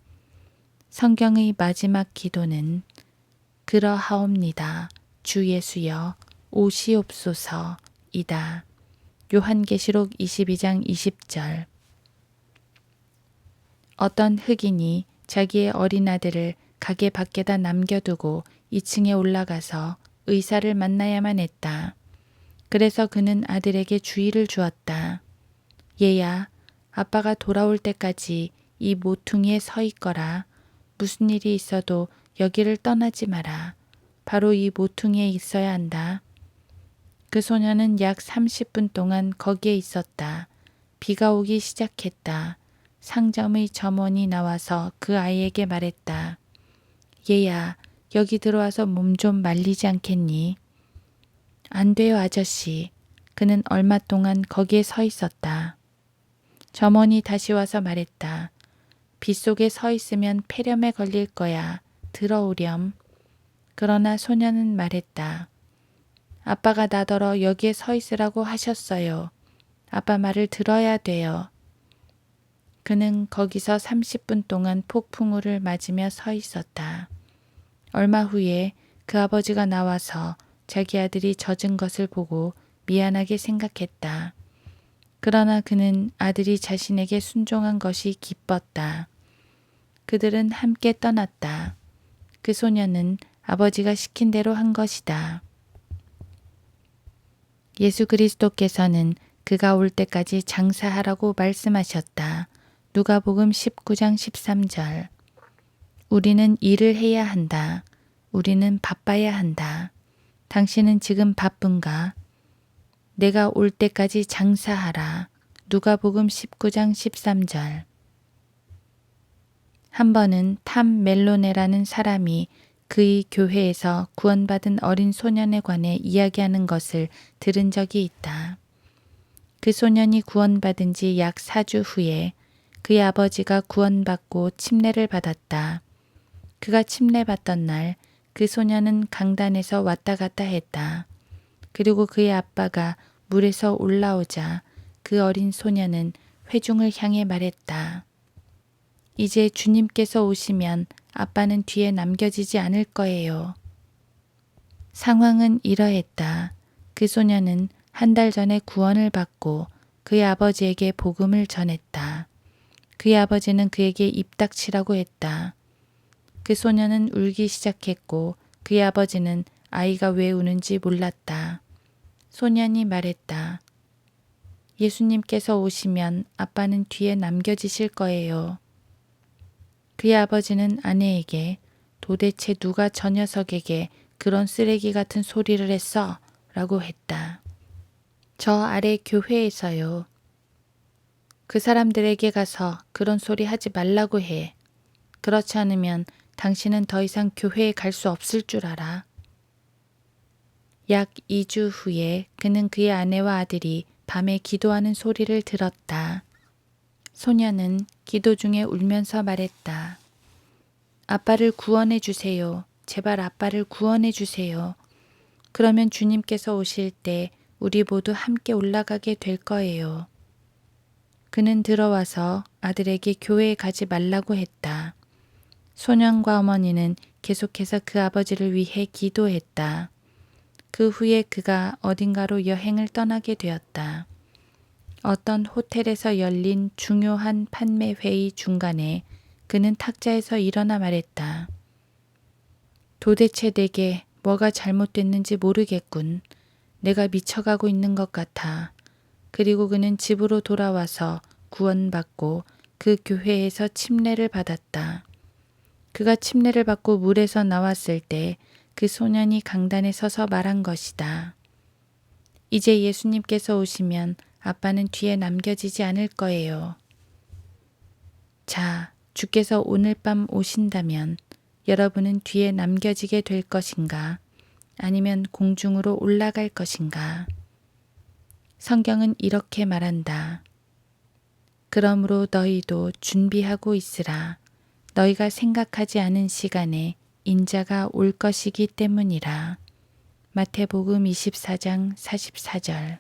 성경의 마지막 기도는 그러하옵니다. 주 예수여 오시옵소서이다. 요한계시록 22장 20절. 어떤 흑인이 자기의 어린 아들을 가게 밖에다 남겨두고 2층에 올라가서 의사를 만나야만 했다. 그래서 그는 아들에게 주의를 주었다. 얘야, 아빠가 돌아올 때까지 이 모퉁이에 서 있거라. 무슨 일이 있어도 여기를 떠나지 마라. 바로 이 모퉁이에 있어야 한다. 그 소녀는 약 30분 동안 거기에 있었다. 비가 오기 시작했다. 상점의 점원이 나와서 그 아이에게 말했다. 얘야, 여기 들어와서 몸 좀 말리지 않겠니? 안 돼요, 아저씨. 그는 얼마 동안 거기에 서 있었다. 점원이 다시 와서 말했다. 빗속에 서 있으면 폐렴에 걸릴 거야. 들어오렴. 그러나 소녀는 말했다. 아빠가 나더러 여기에 서 있으라고 하셨어요. 아빠 말을 들어야 돼요. 그는 거기서 30분 동안 폭풍우를 맞으며 서 있었다. 얼마 후에 그 아버지가 나와서 자기 아들이 젖은 것을 보고 미안하게 생각했다. 그러나 그는 아들이 자신에게 순종한 것이 기뻤다. 그들은 함께 떠났다. 그 소녀는 아버지가 시킨 대로 한 것이다. 예수 그리스도께서는 그가 올 때까지 장사하라고 말씀하셨다. 누가복음 19장 13절. 우리는 일을 해야 한다. 우리는 바빠야 한다. 당신은 지금 바쁜가? 내가 올 때까지 장사하라. 누가복음 19장 13절. 한 번은 탐 멜로네라는 사람이 그의 교회에서 구원받은 어린 소년에 관해 이야기하는 것을 들은 적이 있다. 그 소년이 구원받은 지 약 4주 후에 그의 아버지가 구원받고 침례를 받았다. 그가 침례받던 날 그 소년은 강단에서 왔다 갔다 했다. 그리고 그의 아빠가 물에서 올라오자 그 어린 소년은 회중을 향해 말했다. 이제 주님께서 오시면 아빠는 뒤에 남겨지지 않을 거예요. 상황은 이러했다. 그 소년은 한 달 전에 구원을 받고 그의 아버지에게 복음을 전했다. 그의 아버지는 그에게 입 닥치라고 했다. 그 소년은 울기 시작했고 그의 아버지는 아이가 왜 우는지 몰랐다. 소년이 말했다. 예수님께서 오시면 아빠는 뒤에 남겨지실 거예요. 그의 아버지는 아내에게 도대체 누가 저 녀석에게 그런 쓰레기 같은 소리를 했어? 라고 했다. 저 아래 교회에서요. 그 사람들에게 가서 그런 소리 하지 말라고 해. 그렇지 않으면 당신은 더 이상 교회에 갈 수 없을 줄 알아. 약 2주 후에 그는 그의 아내와 아들이 밤에 기도하는 소리를 들었다. 소년은 기도 중에 울면서 말했다. 아빠를 구원해 주세요. 제발 아빠를 구원해 주세요. 그러면 주님께서 오실 때 우리 모두 함께 올라가게 될 거예요. 그는 들어와서 아들에게 교회에 가지 말라고 했다. 소년과 어머니는 계속해서 그 아버지를 위해 기도했다. 그 후에 그가 어딘가로 여행을 떠나게 되었다. 어떤 호텔에서 열린 중요한 판매 회의 중간에 그는 탁자에서 일어나 말했다. 도대체 내게 뭐가 잘못됐는지 모르겠군. 내가 미쳐가고 있는 것 같아. 그리고 그는 집으로 돌아와서 구원받고 그 교회에서 침례를 받았다. 그가 침례를 받고 물에서 나왔을 때 그 소년이 강단에 서서 말한 것이다. 이제 예수님께서 오시면 아빠는 뒤에 남겨지지 않을 거예요. 자, 주께서 오늘 밤 오신다면 여러분은 뒤에 남겨지게 될 것인가? 아니면 공중으로 올라갈 것인가? 성경은 이렇게 말한다. 그러므로 너희도 준비하고 있으라. 너희가 생각하지 않은 시간에 인자가 올 것이기 때문이라. 마태복음 24장 44절.